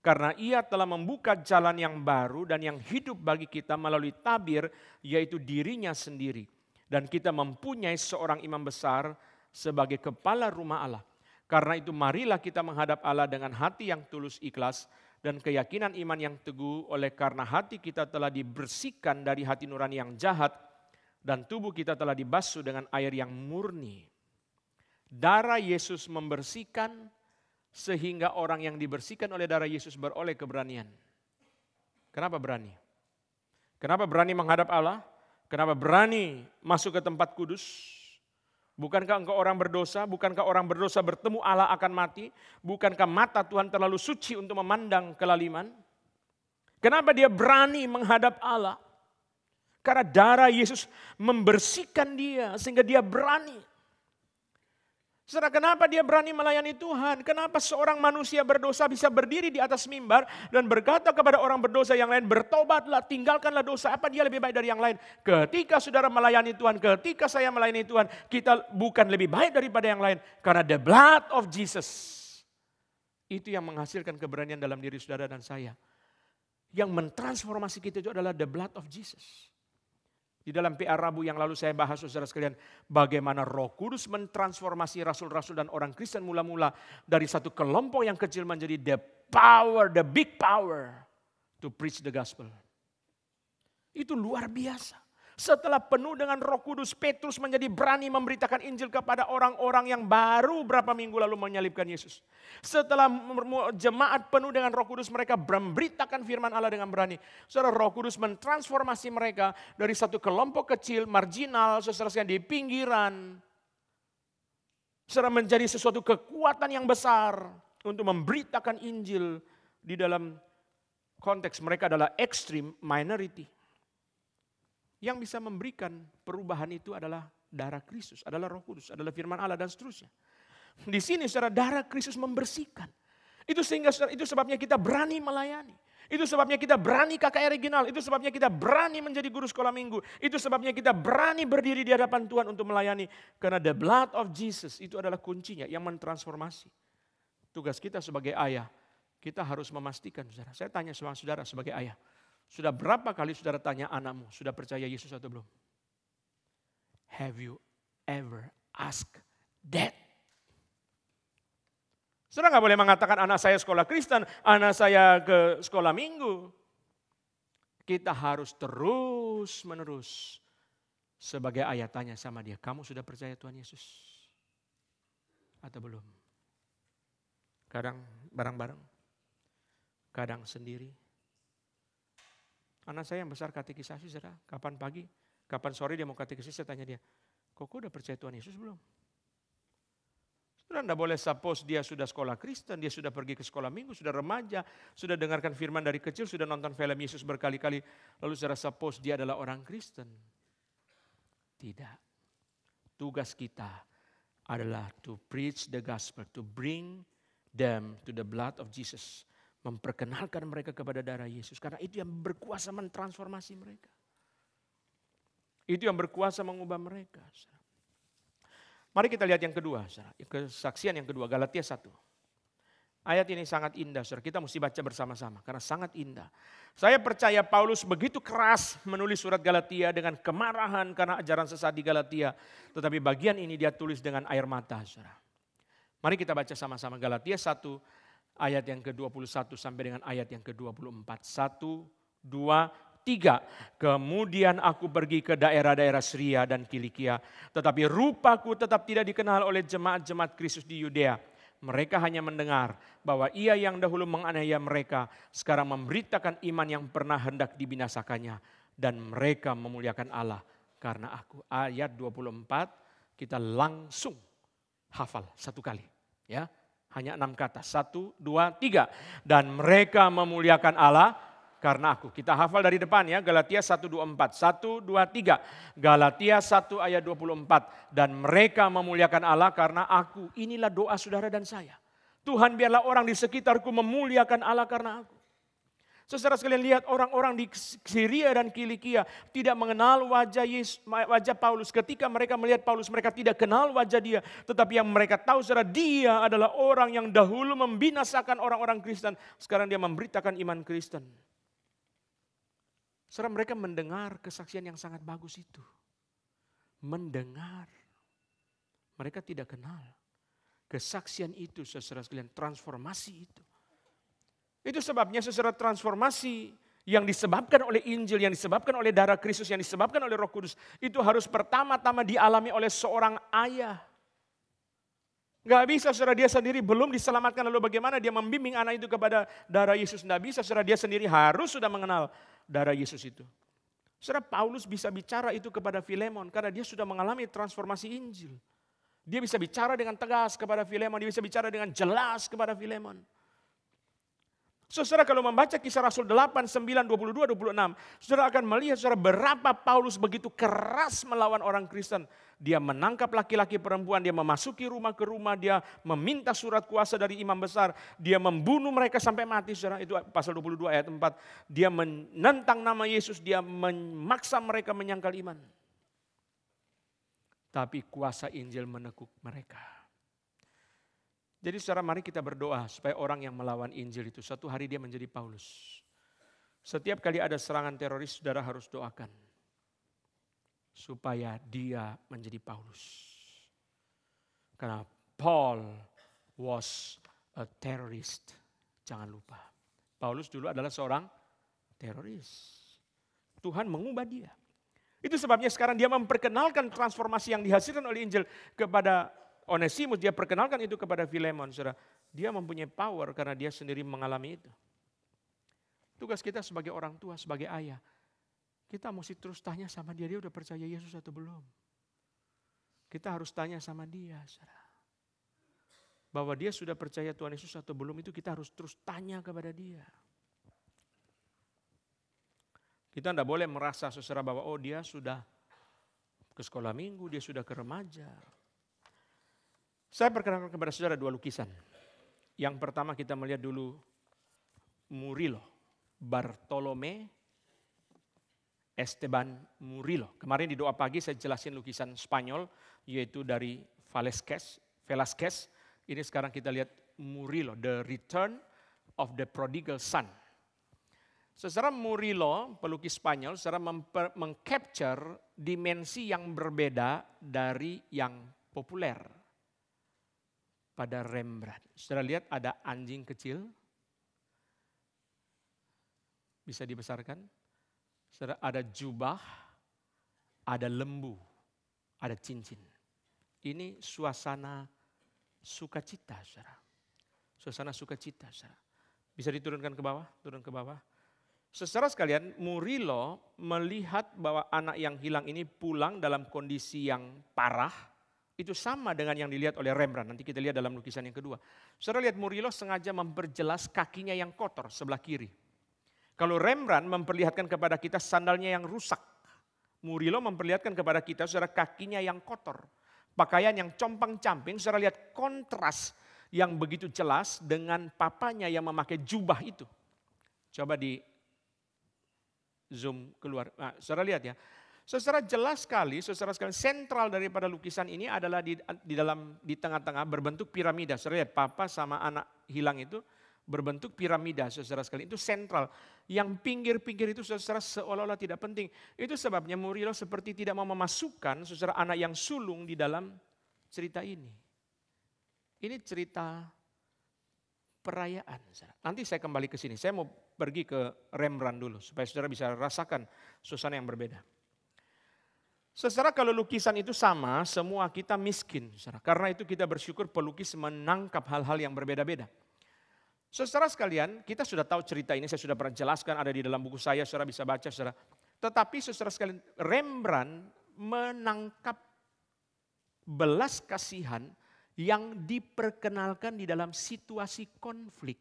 Karena ia telah membuka jalan yang baru dan yang hidup bagi kita melalui tabir, yaitu dirinya sendiri. Dan kita mempunyai seorang imam besar sebagai kepala rumah Allah. Karena itu marilah kita menghadap Allah dengan hati yang tulus ikhlas dan keyakinan iman yang teguh, oleh karena hati kita telah dibersihkan dari hati nurani yang jahat dan tubuh kita telah dibasuh dengan air yang murni. Darah Yesus membersihkan, sehingga orang yang dibersihkan oleh darah Yesus beroleh keberanian. Kenapa berani? Kenapa berani menghadap Allah? Kenapa berani masuk ke tempat kudus? Bukankah engkau orang berdosa? Bukankah orang berdosa bertemu Allah akan mati? Bukankah mata Tuhan terlalu suci untuk memandang kelaliman? Kenapa dia berani menghadap Allah? Karena darah Yesus membersihkan dia sehingga dia berani. Saudara, kenapa dia berani melayani Tuhan? Kenapa seorang manusia berdosa bisa berdiri di atas mimbar dan berkata kepada orang berdosa yang lain, bertobatlah, tinggalkanlah dosa. Apa dia lebih baik dari yang lain? Ketika saudara melayani Tuhan, ketika saya melayani Tuhan, kita bukan lebih baik daripada yang lain. Karena the blood of Jesus, itu yang menghasilkan keberanian dalam diri saudara dan saya. Yang mentransformasi kita itu adalah the blood of Jesus. Di dalam PR Rabu yang lalu saya bahas, saudara sekalian, bagaimana Roh Kudus mentransformasi rasul-rasul dan orang Kristen mula-mula dari satu kelompok yang kecil menjadi the power, the big power to preach the gospel. Itu luar biasa. Setelah penuh dengan Roh Kudus, Petrus menjadi berani memberitakan Injil kepada orang-orang yang baru berapa minggu lalu menyalibkan Yesus. Setelah jemaat penuh dengan Roh Kudus, mereka memberitakan firman Allah dengan berani. Saudara, Roh Kudus mentransformasi mereka dari satu kelompok kecil, marginal, saudara sekalian, di pinggiran. Saudara, menjadi sesuatu kekuatan yang besar untuk memberitakan Injil di dalam konteks mereka adalah extreme minority. Yang bisa memberikan perubahan itu adalah darah Kristus, adalah Roh Kudus, adalah firman Allah dan seterusnya. Di sini saudara, darah Kristus membersihkan. Itu sebabnya kita berani melayani. Itu sebabnya kita berani KKR regional. Itu sebabnya kita berani menjadi guru sekolah minggu. Itu sebabnya kita berani berdiri di hadapan Tuhan untuk melayani. Karena the blood of Jesus itu adalah kuncinya yang mentransformasi. Tugas kita sebagai ayah, kita harus memastikan, saudara. Saya tanya sama saudara sebagai ayah. Sudah berapa kali saudara tanya anakmu, sudah percaya Yesus atau belum? Have you ever asked that? Saudara nggak boleh mengatakan anak saya sekolah Kristen, anak saya ke sekolah minggu. Kita harus terus menerus sebagai ayah tanya sama dia, kamu sudah percaya Tuhan Yesus? Atau belum? Kadang bareng-bareng, kadang sendiri. Anak saya yang besar katekisasi, saudara, kapan pagi, kapan sore dia mau katekisasi, saya tanya dia, Koko udah percaya Tuhan Yesus belum? Saudara, tidak boleh suppose dia sudah sekolah Kristen, dia sudah pergi ke sekolah minggu, sudah remaja, sudah dengarkan firman dari kecil, sudah nonton film Yesus berkali-kali, lalu saudara suppose dia adalah orang Kristen. Tidak. Tugas kita adalah to preach the gospel, to bring them to the blood of Jesus. Memperkenalkan mereka kepada darah Yesus. Karena itu yang berkuasa mentransformasi mereka. Itu yang berkuasa mengubah mereka. Mari kita lihat yang kedua. Kesaksian yang kedua, Galatia 1. Ayat ini sangat indah. Kita mesti baca bersama-sama karena sangat indah. Saya percaya Paulus begitu keras menulis surat Galatia dengan kemarahan karena ajaran sesat di Galatia. Tetapi bagian ini dia tulis dengan air mata. Mari kita baca sama-sama Galatia 1. Ayat yang ke-21 sampai dengan ayat yang ke-24. 1, 2, 3. Kemudian aku pergi ke daerah-daerah Syria dan Kilikia. Tetapi rupaku tetap tidak dikenal oleh jemaat-jemaat Kristus di Yudea. Mereka hanya mendengar bahwa ia yang dahulu menganiaya mereka sekarang memberitakan iman yang pernah hendak dibinasakannya. Dan mereka memuliakan Allah karena aku. Ayat 24 kita langsung hafal satu kali. Ya. Hanya 6 kata, 1, 2, 3. Dan mereka memuliakan Allah karena aku. Kita hafal dari depan ya, Galatia 1, 2, 4. 1, 2, 3. Galatia 1 ayat 24. Dan mereka memuliakan Allah karena aku. Inilah doa saudara dan saya. Tuhan biarlah orang di sekitarku memuliakan Allah karena aku. Saudara sekalian lihat orang-orang di Syria dan Kilikia tidak mengenal wajah Paulus. Ketika mereka melihat Paulus, mereka tidak kenal wajah dia. Tetapi yang mereka tahu saudara, dia adalah orang yang dahulu membinasakan orang-orang Kristen. Sekarang dia memberitakan iman Kristen. Saudara, mereka mendengar kesaksian yang sangat bagus itu. Mendengar. Mereka tidak kenal. Kesaksian itu saudara sekalian, transformasi itu. Itu sebabnya saudara, transformasi yang disebabkan oleh Injil, yang disebabkan oleh darah Kristus, yang disebabkan oleh Roh Kudus, itu harus pertama-tama dialami oleh seorang ayah. Gak bisa saudara dia sendiri belum diselamatkan, lalu bagaimana dia membimbing anak itu kepada darah Yesus. Gak bisa saudara, dia sendiri harus sudah mengenal darah Yesus itu. Saudara, Paulus bisa bicara itu kepada Filemon karena dia sudah mengalami transformasi Injil. Dia bisa bicara dengan tegas kepada Filemon, dia bisa bicara dengan jelas kepada Filemon. Saudara, kalau membaca Kisah Rasul 8, 9, 22, 26, saudara akan melihat saudara berapa Paulus begitu keras melawan orang Kristen. Dia menangkap laki-laki perempuan, dia memasuki rumah ke rumah, dia meminta surat kuasa dari imam besar, dia membunuh mereka sampai mati. Saudara, itu pasal 22 ayat 4. Dia menentang nama Yesus, dia memaksa mereka menyangkal iman. Tapi kuasa Injil menekuk mereka. Jadi saudara, mari kita berdoa supaya orang yang melawan Injil itu suatu hari dia menjadi Paulus. Setiap kali ada serangan teroris, saudara harus doakan. Supaya dia menjadi Paulus. Karena Paul was a terrorist. Jangan lupa. Paulus dulu adalah seorang teroris. Tuhan mengubah dia. Itu sebabnya sekarang dia memperkenalkan transformasi yang dihasilkan oleh Injil kepada Onesimus, dia perkenalkan itu kepada Filemon. Saudara, dia mempunyai power karena dia sendiri mengalami itu. Tugas kita sebagai orang tua, sebagai ayah, kita mesti terus tanya sama dia udah percaya Yesus atau belum. Kita harus tanya sama dia, saudara. Bahwa dia sudah percaya Tuhan Yesus atau belum itu kita harus terus tanya kepada dia. Kita tidak boleh merasa saudara bahwa oh dia sudah ke sekolah minggu, dia sudah ke remaja. Saya perkenalkan kepada saudara dua lukisan. Yang pertama kita melihat dulu Murillo, Bartolomé Esteban Murillo. Kemarin di doa pagi saya jelasin lukisan Spanyol, yaitu dari Velázquez. Ini sekarang kita lihat Murillo, The Return of the Prodigal Son. Saudara, Murillo, pelukis Spanyol, saudara mengcapture dimensi yang berbeda dari yang populer pada Rembrandt. Saudara lihat ada anjing kecil, bisa dibesarkan. Saudara, ada jubah, ada lembu, ada cincin. Ini suasana sukacita, saudara. Suasana sukacita, saudara. Bisa diturunkan ke bawah, turun ke bawah. Saudara sekalian, Murillo melihat bahwa anak yang hilang ini pulang dalam kondisi yang parah. Itu sama dengan yang dilihat oleh Rembrandt. Nanti kita lihat dalam lukisan yang kedua. Saudara lihat Murillo sengaja memperjelas kakinya yang kotor sebelah kiri. Kalau Rembrandt memperlihatkan kepada kita sandalnya yang rusak. Murillo memperlihatkan kepada kita saudara kakinya yang kotor. Pakaian yang compang-camping, saudara lihat kontras yang begitu jelas dengan papanya yang memakai jubah itu. Coba di zoom keluar. Nah, saudara lihat ya. Saudara jelas sekali, saudara sekalian, sentral daripada lukisan ini adalah di tengah-tengah berbentuk piramida. Saudara lihat, papa sama anak hilang itu berbentuk piramida, saudara sekalian. Itu sentral. Yang pinggir-pinggir itu saudara seolah-olah tidak penting. Itu sebabnya Murillo seperti tidak mau memasukkan saudara anak yang sulung di dalam cerita ini. Ini cerita perayaan. Nanti saya kembali ke sini. Saya mau pergi ke Rembrandt dulu supaya saudara bisa rasakan suasana yang berbeda. Saudara, kalau lukisan itu sama, semua kita miskin. Saudara. Karena itu kita bersyukur pelukis menangkap hal-hal yang berbeda-beda. Saudara sekalian, kita sudah tahu cerita ini, saya sudah pernah jelaskan, ada di dalam buku saya, saudara bisa baca. Saudara. Tetapi saudara sekalian, Rembrandt menangkap belas kasihan yang diperkenalkan di dalam situasi konflik.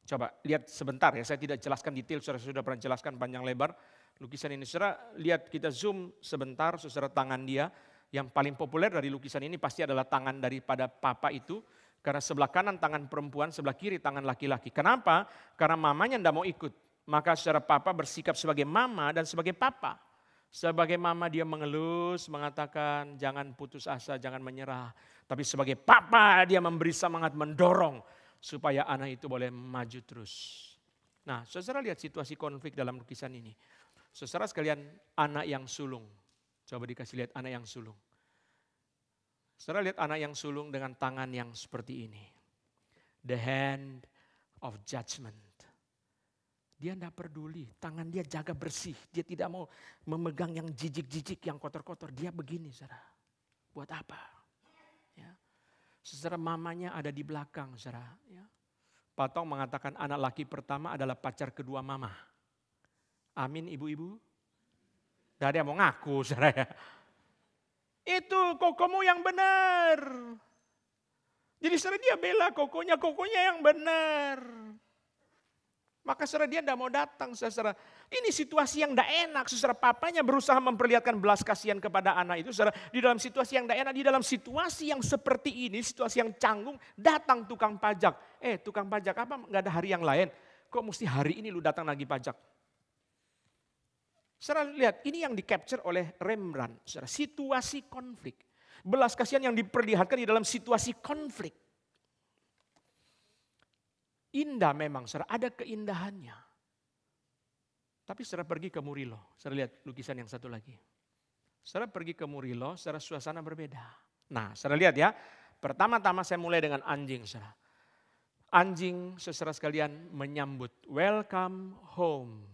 Coba lihat sebentar ya, saya tidak jelaskan detail, saudara sudah pernah jelaskan panjang lebar lukisan ini. Saudara lihat, kita zoom sebentar, saudara tangan dia. Yang paling populer dari lukisan ini pasti adalah tangan daripada papa itu. Karena sebelah kanan tangan perempuan, sebelah kiri tangan laki-laki. Kenapa? Karena mamanya tidak mau ikut. Maka saudara papa bersikap sebagai mama dan sebagai papa. Sebagai mama dia mengelus, mengatakan jangan putus asa, jangan menyerah. Tapi sebagai papa dia memberi semangat, mendorong supaya anak itu boleh maju terus. Nah, saudara lihat situasi konflik dalam lukisan ini. Saudara sekalian, anak yang sulung. Coba dikasih lihat anak yang sulung. Saudara lihat anak yang sulung dengan tangan yang seperti ini. The hand of judgment. Dia tidak peduli, tangan dia jaga bersih. Dia tidak mau memegang yang jijik-jijik, yang kotor-kotor. Dia begini, saudara. Buat apa? Ya. Saudara, mamanya ada di belakang, saudara. Ya. Patong mengatakan anak laki pertama adalah pacar kedua mama. Amin, ibu-ibu. Tidak ada yang mau ngaku, saudara. Ya. Itu kokomu yang benar. Jadi saudara dia bela kokonya yang benar. Maka saudara dia tidak mau datang, saudara. Ini situasi yang tidak enak, saudara. Papanya berusaha memperlihatkan belas kasihan kepada anak itu, saudara. Di dalam situasi yang tidak enak, di dalam situasi yang seperti ini, situasi yang canggung, datang tukang pajak. Tukang pajak apa? Nggak ada hari yang lain. Kok mesti hari ini lu datang lagi pajak? Saudara lihat, ini yang di-capture oleh Rembrandt. Saudara, situasi konflik. Belas kasihan yang diperlihatkan di dalam situasi konflik. Indah memang, saudara, ada keindahannya. Tapi saudara pergi ke Murillo, saudara lihat lukisan yang satu lagi. Saudara pergi ke Murillo, saudara suasana berbeda. Nah, saudara lihat ya, pertama-tama saya mulai dengan anjing, saudara. Anjing, saudara sekalian, menyambut, welcome home.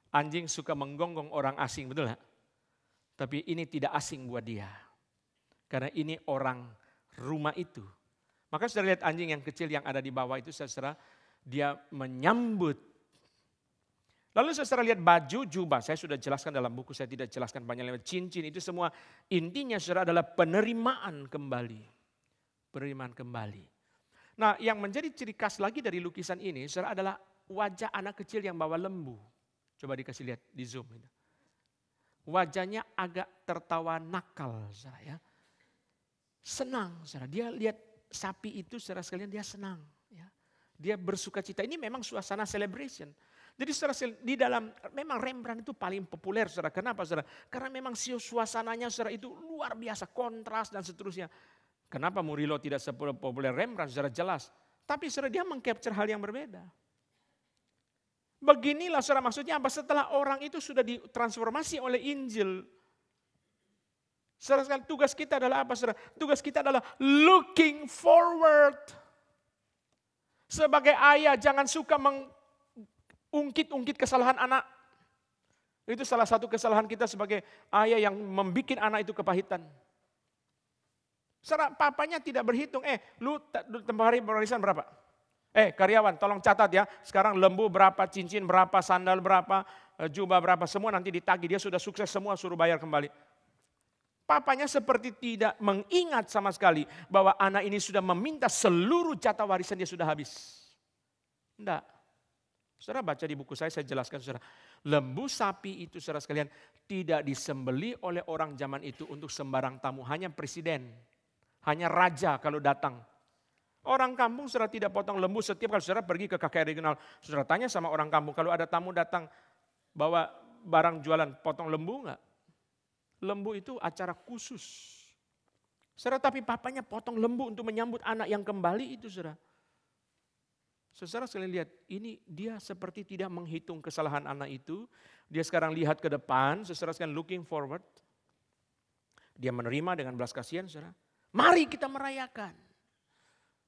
Anjing suka menggonggong orang asing, betul gak? Tapi ini tidak asing buat dia. Karena ini orang rumah itu. Maka saudara lihat anjing yang kecil yang ada di bawah itu, saudara, dia menyambut. Lalu saudara lihat baju, jubah, saya sudah jelaskan dalam buku, saya tidak jelaskan panjang lebar. Cincin itu semua intinya saudara adalah penerimaan kembali. Penerimaan kembali. Nah, yang menjadi ciri khas lagi dari lukisan ini saudara adalah wajah anak kecil yang bawa lembu. Coba dikasih lihat di zoom. Wajahnya agak tertawa nakal, saudara ya. Senang, saudara. Dia lihat sapi itu, saudara sekalian, dia senang. Ya. Dia bersuka cita. Ini memang suasana celebration. Jadi saudara, di dalam, memang Rembrandt itu paling populer, saudara. Kenapa, saudara? Karena memang suasananya, saudara, itu luar biasa, kontras dan seterusnya. Kenapa Murillo tidak sepopuler Rembrandt, saudara, jelas. Tapi saudara, dia meng-capture hal yang berbeda. Beginilah saudara, maksudnya apa? Setelah orang itu sudah ditransformasi oleh Injil. Saudara, tugas kita adalah apa, saudara? Tugas kita adalah looking forward. Sebagai ayah jangan suka mengungkit-ungkit kesalahan anak. Itu salah satu kesalahan kita sebagai ayah yang membuat anak itu kepahitan. Saudara, papanya tidak berhitung, lu tempoh hari warisan berapa? Karyawan tolong catat ya, sekarang lembu berapa, cincin berapa, sandal berapa, jubah berapa, semua nanti ditagih. Dia sudah sukses semua, suruh bayar kembali. Papanya seperti tidak mengingat sama sekali bahwa anak ini sudah meminta seluruh jatah warisan dia sudah habis. Enggak. Saudara baca di buku saya jelaskan saudara. Lembu sapi itu saudara sekalian tidak disembeli oleh orang zaman itu untuk sembarang tamu. Hanya presiden, hanya raja kalau datang. Orang kampung saudara tidak potong lembu setiap kali saudara pergi ke KKR regional. Saudara tanya sama orang kampung, kalau ada tamu datang bawa barang jualan, potong lembu enggak? Lembu itu acara khusus. Saudara, tapi papanya potong lembu untuk menyambut anak yang kembali itu saudara. Saudara sekalian lihat, ini dia seperti tidak menghitung kesalahan anak itu. Dia sekarang lihat ke depan, saudara sekalian looking forward. Dia menerima dengan belas kasihan saudara. Mari kita merayakan.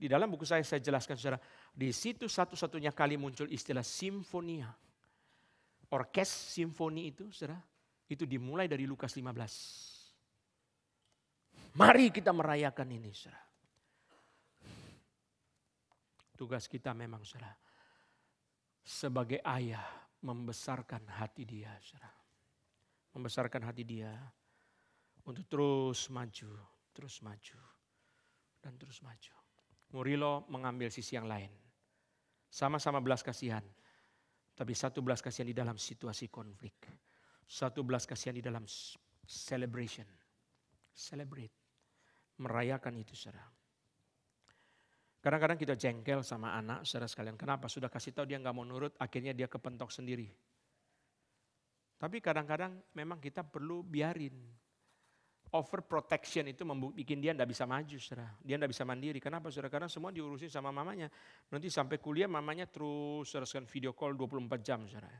Di dalam buku saya jelaskan saudara, di situ satu-satunya kali muncul istilah simfonia. Orkes simfoni itu saudara, itu dimulai dari Lukas 15. Mari kita merayakan ini saudara. Tugas kita memang saudara, sebagai ayah membesarkan hati dia saudara. Membesarkan hati dia untuk terus maju, dan terus maju. Murillo mengambil sisi yang lain. Sama-sama belas kasihan. Tapi satu belas kasihan di dalam situasi konflik. Satu belas kasihan di dalam celebration. Celebrate. Merayakan itu saudara. Kadang-kadang kita jengkel sama anak saudara sekalian. Kenapa? Sudah kasih tahu dia gak mau nurut, akhirnya dia kepentok sendiri. Tapi kadang-kadang memang kita perlu biarin. Overprotection itu bikin dia tidak bisa maju, saudara. Dia tidak bisa mandiri. Kenapa, saudara? Karena semua diurusin sama mamanya. Nanti sampai kuliah mamanya terus saudara, video call 24 jam, saudara.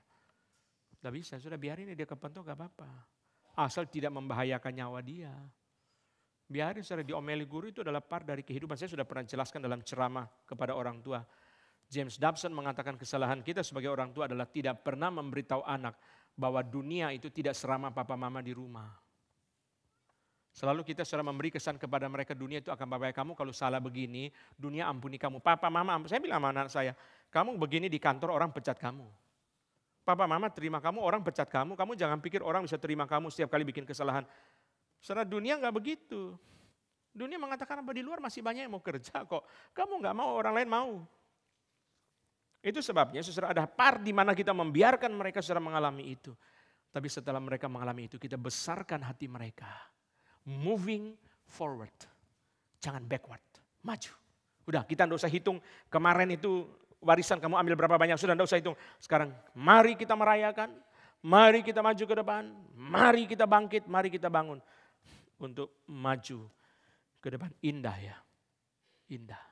Tidak bisa, saudara. Biarin dia kepentok, gak apa-apa. Asal tidak membahayakan nyawa dia. Biarin, saudara. Diomeli guru itu adalah part dari kehidupan. Saya sudah pernah jelaskan dalam ceramah kepada orang tua. James Dobson mengatakan kesalahan kita sebagai orang tua adalah tidak pernah memberitahu anak bahwa dunia itu tidak seramah papa mama di rumah. Selalu kita sudah memberi kesan kepada mereka dunia itu akan membahayakan kamu kalau salah begini, dunia ampuni kamu. Papa mama, saya bilang sama anak saya, kamu begini di kantor orang pecat kamu. Papa mama terima kamu, orang pecat kamu jangan pikir orang bisa terima kamu setiap kali bikin kesalahan. Saudara, dunia enggak begitu. Dunia mengatakan apa di luar masih banyak yang mau kerja kok. Kamu enggak mau, orang lain mau. Itu sebabnya saudara ada part di mana kita membiarkan mereka saudara mengalami itu. Tapi setelah mereka mengalami itu kita besarkan hati mereka. Moving forward. Jangan backward. Maju. Udah kita tidak usah hitung kemarin itu warisan kamu ambil berapa banyak. Sudah tidak usah hitung. Sekarang mari kita merayakan. Mari kita maju ke depan. Mari kita bangkit. Mari kita bangun. Untuk maju ke depan. Indah ya. Indah.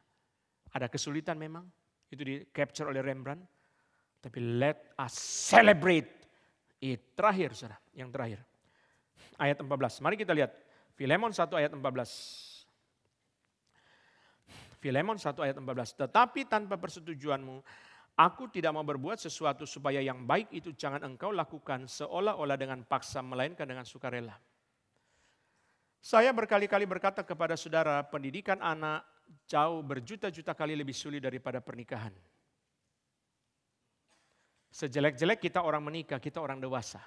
Ada kesulitan memang. Itu di capture oleh Rembrandt. Tapi let us celebrate it. Terakhir saudara. Yang terakhir. Ayat 14. Mari kita lihat. Filemon 1 ayat 14. Filemon 1 ayat 14. Tetapi tanpa persetujuanmu, aku tidak mau berbuat sesuatu supaya yang baik itu jangan engkau lakukan seolah-olah dengan paksa, melainkan dengan sukarela. Saya berkali-kali berkata kepada saudara, pendidikan anak jauh berjuta-juta kali lebih sulit daripada pernikahan. Sejelek-jelek kita orang menikah, kita orang dewasa.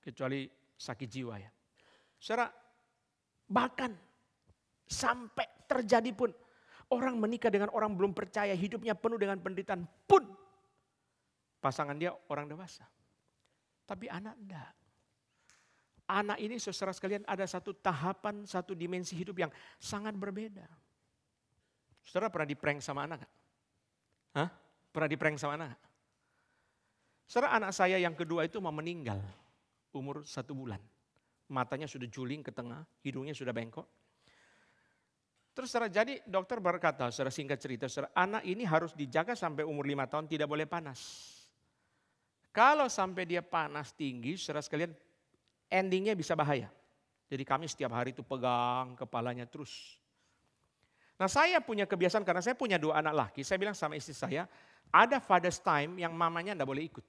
Kecuali sakit jiwa ya. Saudara, bahkan sampai terjadi pun orang menikah dengan orang belum percaya, hidupnya penuh dengan penderitaan pun Pasangan dia orang dewasa. Tapi anak enggak. Anak ini saudara sekalian ada satu tahapan, satu dimensi hidup yang sangat berbeda. Saudara pernah di-prank sama anak gak? Hah? Pernah di-prank sama anak gak? Saudara, anak saya yang kedua itu mau meninggal. Umur 1 bulan. Matanya sudah juling ke tengah, hidungnya sudah bengkok. Terus saudara, jadi dokter berkata, saudara singkat cerita, saudara, anak ini harus dijaga sampai umur 5 tahun tidak boleh panas. Kalau sampai dia panas tinggi, saudara sekalian, endingnya bisa bahaya. Jadi kami setiap hari itu pegang kepalanya terus. Nah saya punya kebiasaan karena saya punya 2 anak laki, saya bilang sama istri saya, ada Father's Time yang mamanya enggak boleh ikut.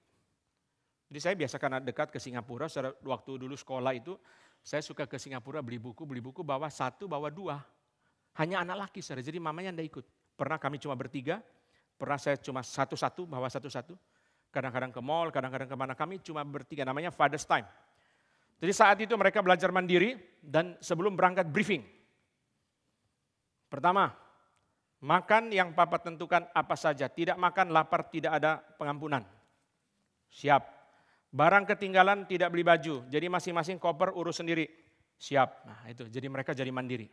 Jadi saya biasa karena dekat ke Singapura, saudara, waktu dulu sekolah itu, saya suka ke Singapura beli buku bawa 1, bawa 2. Hanya anak laki, saudara, jadi mamanya enggak ikut. Pernah kami cuma bertiga, pernah saya cuma satu-satu, bawa satu-satu. Kadang-kadang ke mall, kadang-kadang kemana, kami cuma bertiga, namanya Father's Time. Jadi saat itu mereka belajar mandiri dan sebelum berangkat briefing. Pertama, makan yang papa tentukan apa saja, tidak makan lapar tidak ada pengampunan. Siap. Barang ketinggalan tidak beli baju, jadi masing-masing koper urus sendiri. Siap. Nah itu, jadi mereka jadi mandiri.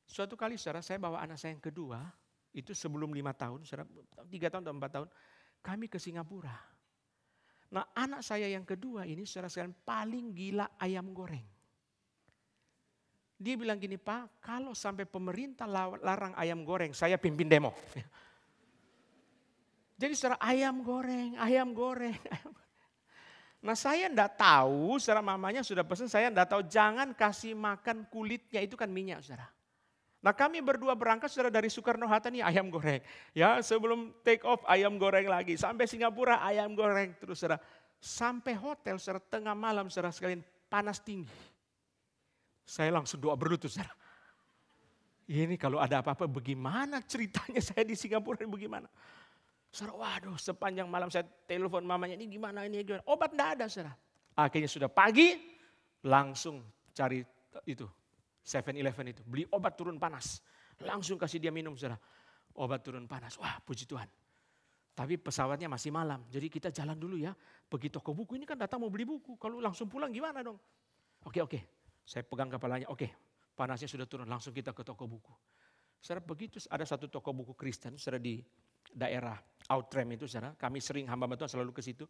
Suatu kali saudara, saya bawa anak saya yang kedua, itu sebelum 5 tahun, saudara, 3 tahun atau 4 tahun, kami ke Singapura. Nah anak saya yang kedua ini saudara sekalian paling gila ayam goreng. Dia bilang gini, Pak, kalau sampai pemerintah larang ayam goreng, saya pimpin demo. Jadi saudara, ayam goreng. Nah saya enggak tahu, saudara, mamanya sudah pesan, saya enggak tahu, jangan kasih makan kulitnya, itu kan minyak saudara. Nah kami berdua berangkat saudara dari Soekarno-Hatta nih ayam goreng. Ya sebelum take off ayam goreng lagi. Sampai Singapura ayam goreng terus saudara. Sampai hotel saudara tengah malam saudara sekalian panas tinggi. Saya langsung doa berlutut saudara. Ini kalau ada apa-apa bagaimana ceritanya saya di Singapura ini bagaimana. Saudara waduh sepanjang malam saya telepon mamanya ini gimana. Obat enggak ada saudara. Akhirnya sudah pagi langsung cari itu. 7-Eleven itu, beli obat turun panas. Langsung kasih dia minum, saudara. Obat turun panas, wah puji Tuhan. Tapi pesawatnya masih malam, jadi kita jalan dulu ya. Pergi toko buku, ini kan datang mau beli buku. Kalau langsung pulang gimana dong? Oke. Saya pegang kepalanya, oke. Panasnya sudah turun, langsung kita ke toko buku. Saudara, begitu ada satu toko buku Kristen, saudara di daerah Outram itu, saudara. Kami sering hamba Tuhan selalu ke situ.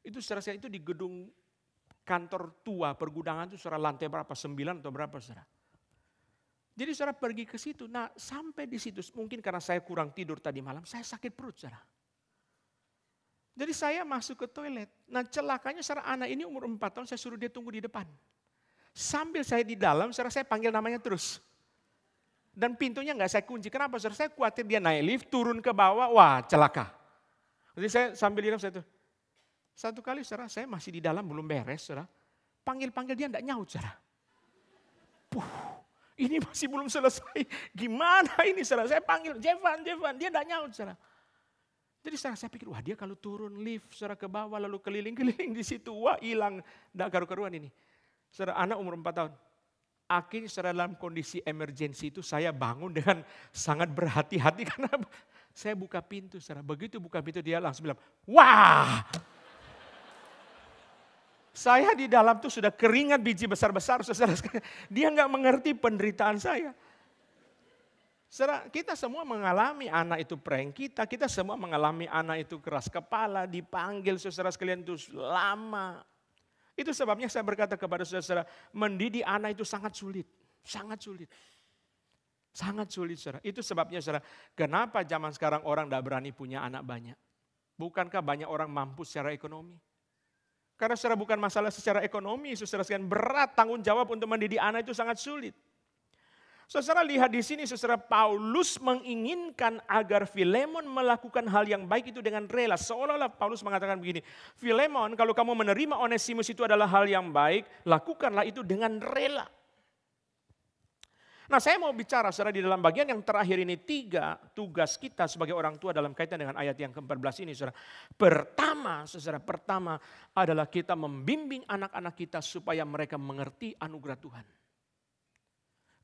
Itu saudara saya itu di gedung kantor tua pergudangan itu saudara lantai berapa? 9 atau berapa saudara? Jadi saudara pergi ke situ, nah sampai di situ mungkin karena saya kurang tidur tadi malam, saya sakit perut saudara. Jadi saya masuk ke toilet, nah celakanya saudara anak ini umur 4 tahun saya suruh dia tunggu di depan. Sambil saya di dalam, saudara saya panggil namanya terus. Dan pintunya enggak saya kunci, kenapa saudara? Saya khawatir dia naik lift, turun ke bawah, wah celaka. Jadi saya sambil di dalam saya tuh. Satu kali saudara saya masih di dalam belum beres saudara, panggil-panggil dia enggak nyaut saudara. Ini masih belum selesai. Gimana ini saudara? Saya panggil Jevan, dia enggak nyaut saudara. Jadi saya pikir, wah dia kalau turun lift saudara ke bawah lalu keliling-keliling di situ, wah hilang. Enggak karu-karuan ini. Saudara anak umur 4 tahun. Akhirnya saudara dalam kondisi emergensi itu saya bangun dengan sangat berhati-hati karena saya buka pintu saudara. Begitu buka pintu dia langsung bilang, wah. Saya di dalam tuh sudah keringat biji besar-besar, saudara. Dia nggak mengerti penderitaan saya. Saudara, kita semua mengalami anak itu prank kita semua mengalami anak itu keras kepala, dipanggil saudara sekalian itu lama. Itu sebabnya saya berkata kepada saudara, mendidik anak itu sangat sulit, sangat sulit. Sangat sulit saudara. Itu sebabnya saudara, kenapa zaman sekarang orang tidak berani punya anak banyak. Bukankah banyak orang mampu secara ekonomi? Karena saudara bukan masalah secara ekonomi, saudara sekalian berat tanggung jawab untuk mendidik anak itu sangat sulit. Saudara lihat di sini, saudara Paulus menginginkan agar Filemon melakukan hal yang baik itu dengan rela. Seolah-olah Paulus mengatakan begini, Filemon kalau kamu menerima Onesimus itu adalah hal yang baik, lakukanlah itu dengan rela. Nah saya mau bicara saudara di dalam bagian yang terakhir ini 3 tugas kita sebagai orang tua dalam kaitan dengan ayat yang ke-14 ini saudara. Pertama adalah kita membimbing anak-anak kita supaya mereka mengerti anugerah Tuhan.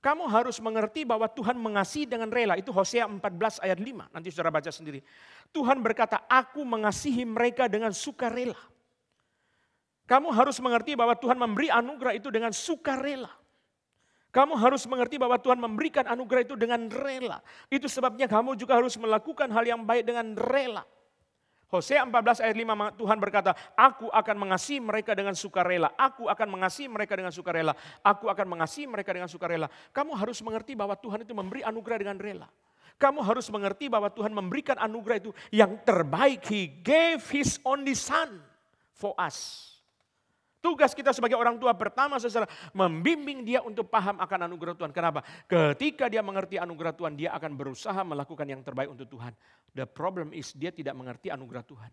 Kamu harus mengerti bahwa Tuhan mengasihi dengan rela. Itu Hosea 14 ayat 5. Nanti saudara baca sendiri. Tuhan berkata, aku mengasihi mereka dengan sukarela. Kamu harus mengerti bahwa Tuhan memberi anugerah itu dengan sukarela. Kamu harus mengerti bahwa Tuhan memberikan anugerah itu dengan rela. Itu sebabnya kamu juga harus melakukan hal yang baik dengan rela. Hosea 14 ayat 5 Tuhan berkata, aku akan mengasihi mereka dengan sukarela. Aku akan mengasihi mereka dengan sukarela. Aku akan mengasihi mereka dengan sukarela. Kamu harus mengerti bahwa Tuhan itu memberi anugerah dengan rela. Kamu harus mengerti bahwa Tuhan memberikan anugerah itu yang terbaik. He gave His only Son for us. Tugas kita sebagai orang tua pertama saudara, membimbing dia untuk paham akan anugerah Tuhan. Kenapa? Ketika dia mengerti anugerah Tuhan, dia akan berusaha melakukan yang terbaik untuk Tuhan. The problem is dia tidak mengerti anugerah Tuhan.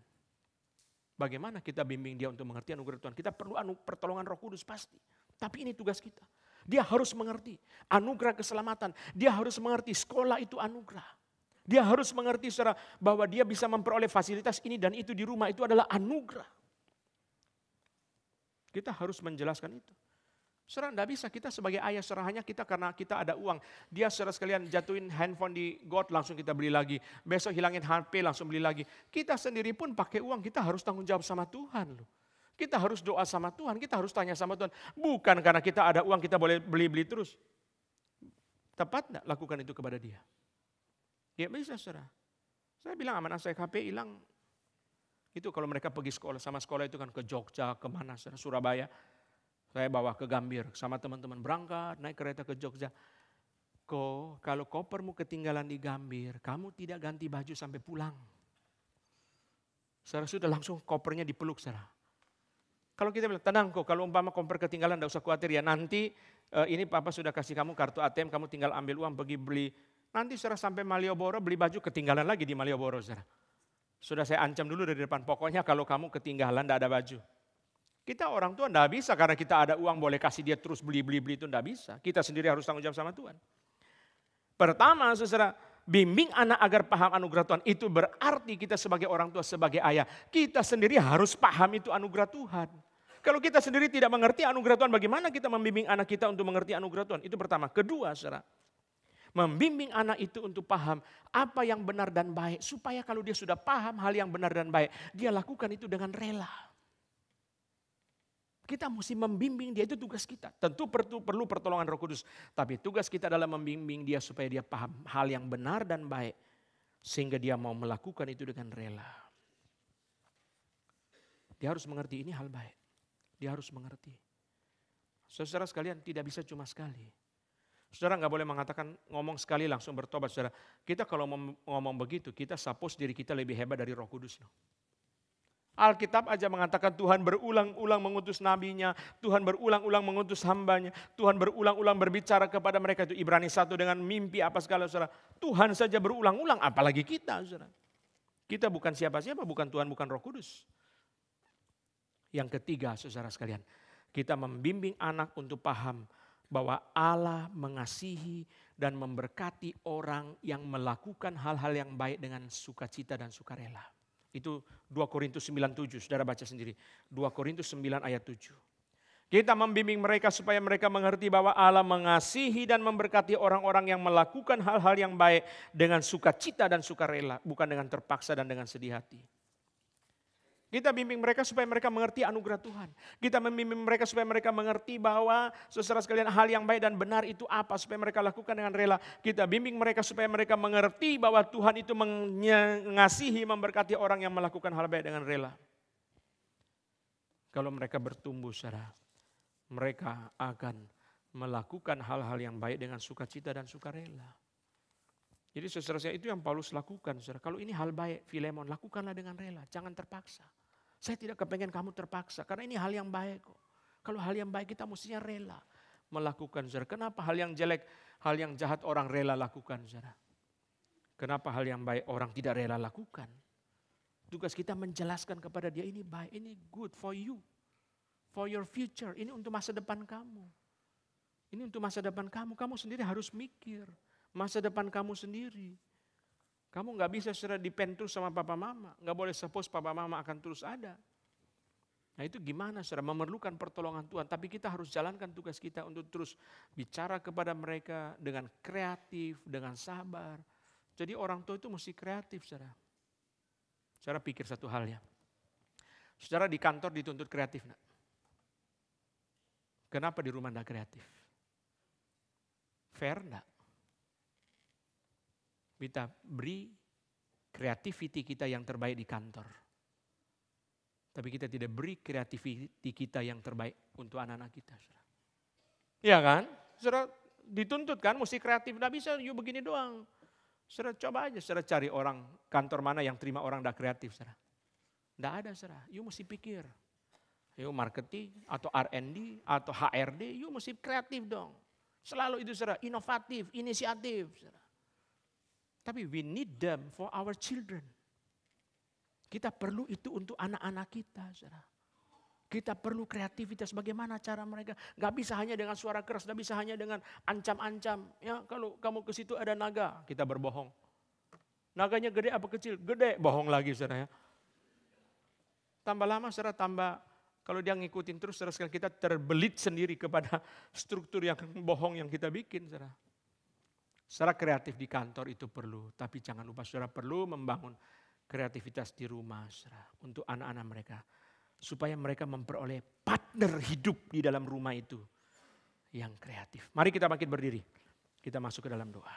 Bagaimana kita bimbing dia untuk mengerti anugerah Tuhan? Kita perlu pertolongan Roh Kudus pasti. Tapi ini tugas kita. Dia harus mengerti anugerah keselamatan. Dia harus mengerti sekolah itu anugerah. Dia harus mengerti saudara bahwa dia bisa memperoleh fasilitas ini dan itu di rumah itu adalah anugerah. Kita harus menjelaskan itu. Saudara, tidak bisa kita sebagai ayah hanya kita karena kita ada uang. Dia saudara sekalian jatuhin handphone di got langsung kita beli lagi. Besok hilangin HP langsung beli lagi. Kita sendiri pun pakai uang kita harus tanggung jawab sama Tuhan. Kita harus doa sama Tuhan, kita harus tanya sama Tuhan. Bukan karena kita ada uang kita boleh beli-beli terus. Tepat tidak lakukan itu kepada dia? Ya bisa saudara. Saya bilang aman saya HP hilang. Itu kalau mereka pergi sekolah, sama sekolah itu kan ke Jogja, kemana, Surabaya. Saya bawa ke Gambir, sama teman-teman berangkat, naik kereta ke Jogja. Kalau kopermu ketinggalan di Gambir, kamu tidak ganti baju sampai pulang. Saudara sudah langsung kopernya dipeluk, saudara. Kalau kita bilang, tenang kok, kalau umpama koper ketinggalan, tidak usah khawatir ya. Nanti ini papa sudah kasih kamu kartu ATM, kamu tinggal ambil uang, pergi beli. Nanti saudara sampai Malioboro, beli baju ketinggalan lagi di Malioboro, saudara. Sudah saya ancam dulu dari depan, pokoknya kalau kamu ketinggalan tidak ada baju. Kita orang tua tidak bisa karena kita ada uang boleh kasih dia terus beli itu tidak bisa. Kita sendiri harus tanggung jawab sama Tuhan. Pertama saudara, bimbing anak agar paham anugerah Tuhan. Itu berarti kita sebagai orang tua, sebagai ayah. Kita sendiri harus paham itu anugerah Tuhan. Kalau kita sendiri tidak mengerti anugerah Tuhan, bagaimana kita membimbing anak kita untuk mengerti anugerah Tuhan? Itu pertama. Kedua saudara, membimbing anak itu untuk paham apa yang benar dan baik. Supaya kalau dia sudah paham hal yang benar dan baik, dia lakukan itu dengan rela. Kita mesti membimbing dia, itu tugas kita. Tentu perlu pertolongan Roh Kudus. Tapi tugas kita adalah membimbing dia supaya dia paham hal yang benar dan baik. Sehingga dia mau melakukan itu dengan rela. Dia harus mengerti ini hal baik. Dia harus mengerti. Saudara sekalian tidak bisa cuma sekali. Saudara nggak boleh mengatakan ngomong sekali langsung bertobat. Saudara, kita kalau ngomong begitu, kita suppose diri kita lebih hebat dari Roh Kudus. Alkitab aja mengatakan Tuhan berulang-ulang mengutus nabinya, Tuhan berulang-ulang mengutus hambanya, Tuhan berulang-ulang berbicara kepada mereka, itu Ibrani 1 dengan mimpi apa segala saudara. Tuhan saja berulang-ulang, apalagi kita saudara. Kita bukan siapa-siapa, bukan Tuhan, bukan Roh Kudus. Yang ketiga saudara sekalian, kita membimbing anak untuk paham bahwa Allah mengasihi dan memberkati orang yang melakukan hal-hal yang baik dengan sukacita dan sukarela. Itu 2 Korintus 9:7, saudara baca sendiri. 2 Korintus 9 ayat 7. Kita membimbing mereka supaya mereka mengerti bahwa Allah mengasihi dan memberkati orang-orang yang melakukan hal-hal yang baik dengan sukacita dan sukarela, bukan dengan terpaksa dan dengan sedih hati. Kita bimbing mereka supaya mereka mengerti anugerah Tuhan. Kita membimbing mereka supaya mereka mengerti bahwa saudara sekalian hal yang baik dan benar itu apa. Supaya mereka lakukan dengan rela. Kita bimbing mereka supaya mereka mengerti bahwa Tuhan itu mengasihi, memberkati orang yang melakukan hal baik dengan rela. Kalau mereka bertumbuh saudara, mereka akan melakukan hal-hal yang baik dengan sukacita dan sukarela. Jadi saudara saya itu yang Paulus lakukan. Saudara. Kalau ini hal baik, Filemon, lakukanlah dengan rela, jangan terpaksa. Saya tidak kepengen kamu terpaksa, karena ini hal yang baik kok. Kalau hal yang baik kita mestinya rela melakukan. Saudara. Kenapa hal yang jelek, hal yang jahat orang rela lakukan? Saudara. Kenapa hal yang baik orang tidak rela lakukan? Tugas kita menjelaskan kepada dia ini baik, ini good for you. For your future, ini untuk masa depan kamu. Ini untuk masa depan kamu, kamu sendiri harus mikir. Masa depan kamu sendiri. Kamu gak bisa saudara depend terus sama papa mama. Gak boleh suppose papa mama akan terus ada. Nah itu gimana saudara, memerlukan pertolongan Tuhan. Tapi kita harus jalankan tugas kita untuk terus bicara kepada mereka dengan kreatif, dengan sabar. Jadi orang tua itu mesti kreatif saudara. Saudara pikir satu hal ya. Saudara di kantor dituntut kreatif. Nah. Kenapa di rumah enggak kreatif? Fair enggak? Kita beri kreativiti kita yang terbaik di kantor. Tapi kita tidak beri kreativiti kita yang terbaik untuk anak-anak kita. Iya kan? Saudara dituntut kan, mesti kreatif. Nggak bisa, yuk begini doang. Saudara coba aja, saudara cari orang kantor mana yang terima orang nggak kreatif. Saudara. Nggak ada saudara, yuk mesti pikir. Yuk marketing atau R&D atau HRD, yuk mesti kreatif dong. Selalu itu saudara, inovatif, inisiatif. Saudara. Tapi we need them for our children. Kita perlu itu untuk anak-anak kita, saudara. Kita perlu kreativitas bagaimana cara mereka. Gak bisa hanya dengan suara keras, gak bisa hanya dengan ancam-ancam. Ya, kalau kamu ke situ ada naga, kita berbohong. Naganya gede apa kecil? Gede, bohong lagi saudara ya. Tambah lama saudara tambah, kalau dia ngikutin terus saudara, kita terbelit sendiri kepada struktur yang bohong yang kita bikin saudara. Saudara kreatif di kantor itu perlu, tapi jangan lupa saudara perlu membangun kreativitas di rumah saudara, untuk anak-anak mereka. Supaya mereka memperoleh partner hidup di dalam rumah itu yang kreatif. Mari kita bangkit berdiri. Kita masuk ke dalam doa.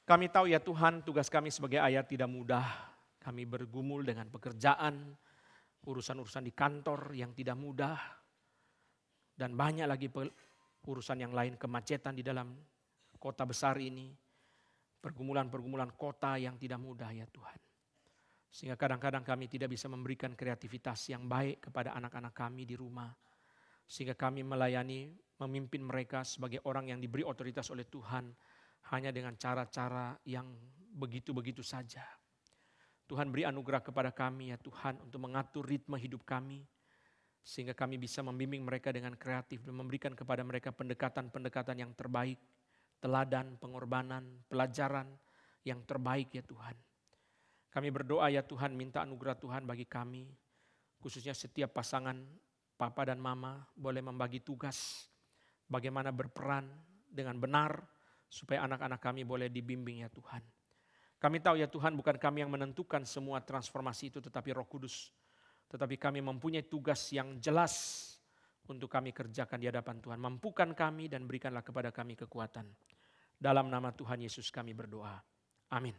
Kami tahu ya Tuhan, tugas kami sebagai ayah tidak mudah. Kami bergumul dengan pekerjaan, urusan-urusan di kantor yang tidak mudah. Dan banyak lagi urusan yang lain, kemacetan di dalam kota besar ini. Pergumulan-pergumulan kota yang tidak mudah ya Tuhan. Sehingga kadang-kadang kami tidak bisa memberikan kreativitas yang baik kepada anak-anak kami di rumah. Sehingga kami melayani, memimpin mereka sebagai orang yang diberi otoritas oleh Tuhan. Hanya dengan cara-cara yang begitu-begitu saja. Tuhan beri anugerah kepada kami ya Tuhan untuk mengatur ritme hidup kami. Sehingga kami bisa membimbing mereka dengan kreatif dan memberikan kepada mereka pendekatan-pendekatan yang terbaik. Teladan, pengorbanan, pelajaran yang terbaik ya Tuhan. Kami berdoa ya Tuhan, minta anugerah Tuhan bagi kami. Khususnya setiap pasangan papa dan mama boleh membagi tugas. Bagaimana berperan dengan benar supaya anak-anak kami boleh dibimbing ya Tuhan. Kami tahu ya Tuhan, bukan kami yang menentukan semua transformasi itu, tetapi Roh Kudus. Tetapi kami mempunyai tugas yang jelas untuk kami kerjakan di hadapan Tuhan. Mampukan kami dan berikanlah kepada kami kekuatan. Dalam nama Tuhan Yesus kami berdoa. Amin.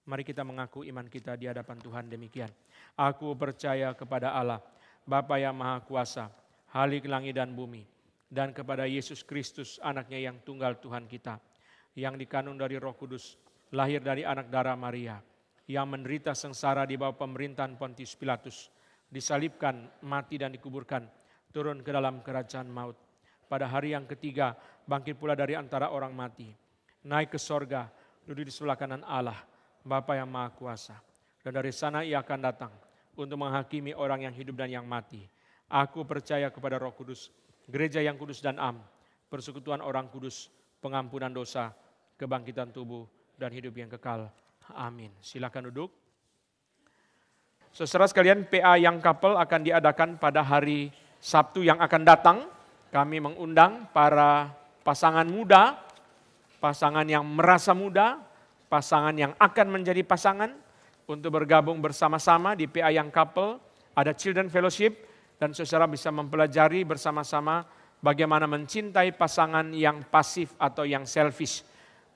Mari kita mengaku iman kita di hadapan Tuhan demikian. Aku percaya kepada Allah, Bapa yang Maha Kuasa, Halik langit dan bumi. Dan kepada Yesus Kristus, anaknya yang tunggal Tuhan kita. Yang dikandung dari Roh Kudus, lahir dari anak darah Maria. Yang menderita sengsara di bawah pemerintahan Pontius Pilatus. Disalibkan, mati dan dikuburkan. Turun ke dalam kerajaan maut. Pada hari yang ketiga, bangkit pula dari antara orang mati. Naik ke sorga, duduk di sebelah kanan Allah, Bapa yang Maha Kuasa. Dan dari sana ia akan datang untuk menghakimi orang yang hidup dan yang mati. Aku percaya kepada Roh Kudus, gereja yang kudus dan am, persekutuan orang kudus, pengampunan dosa, kebangkitan tubuh, dan hidup yang kekal. Amin. Silakan duduk. Saudara sekalian, PA yang couple akan diadakan pada hari Sabtu yang akan datang. Kami mengundang para pasangan muda, pasangan yang merasa muda, pasangan yang akan menjadi pasangan untuk bergabung bersama-sama di PA yang couple. Ada Children Fellowship dan saudara bisa mempelajari bersama-sama bagaimana mencintai pasangan yang pasif atau yang selfish.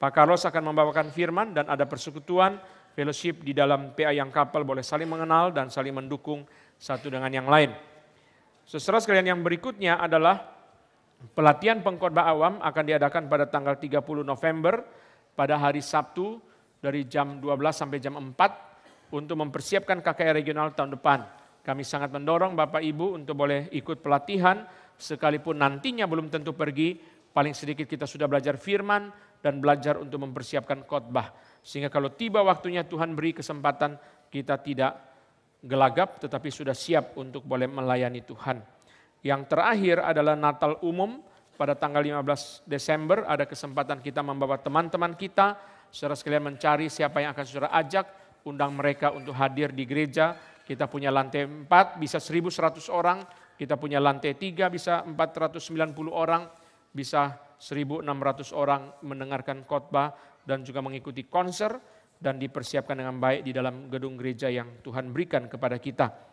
Pak Carlos akan membawakan firman dan ada persekutuan fellowship di dalam PA yang couple, boleh saling mengenal dan saling mendukung satu dengan yang lain. Saudara sekalian, yang berikutnya adalah pelatihan pengkhotbah awam akan diadakan pada tanggal 30 November pada hari Sabtu dari jam 12 sampai jam 4 untuk mempersiapkan KKR regional tahun depan. Kami sangat mendorong Bapak Ibu untuk boleh ikut pelatihan sekalipun nantinya belum tentu pergi, paling sedikit kita sudah belajar firman dan belajar untuk mempersiapkan khotbah. Sehingga kalau tiba waktunya Tuhan beri kesempatan, kita tidak gelagap tetapi sudah siap untuk boleh melayani Tuhan. Yang terakhir adalah Natal umum pada tanggal 15 Desember ada kesempatan kita membawa teman-teman kita, saudara sekalian mencari siapa yang akan saudara ajak, undang mereka untuk hadir di gereja. Kita punya lantai 4 bisa 1.100 orang, kita punya lantai 3 bisa 490 orang, bisa 1.600 orang mendengarkan khotbah dan juga mengikuti konser dan dipersiapkan dengan baik di dalam gedung gereja yang Tuhan berikan kepada kita.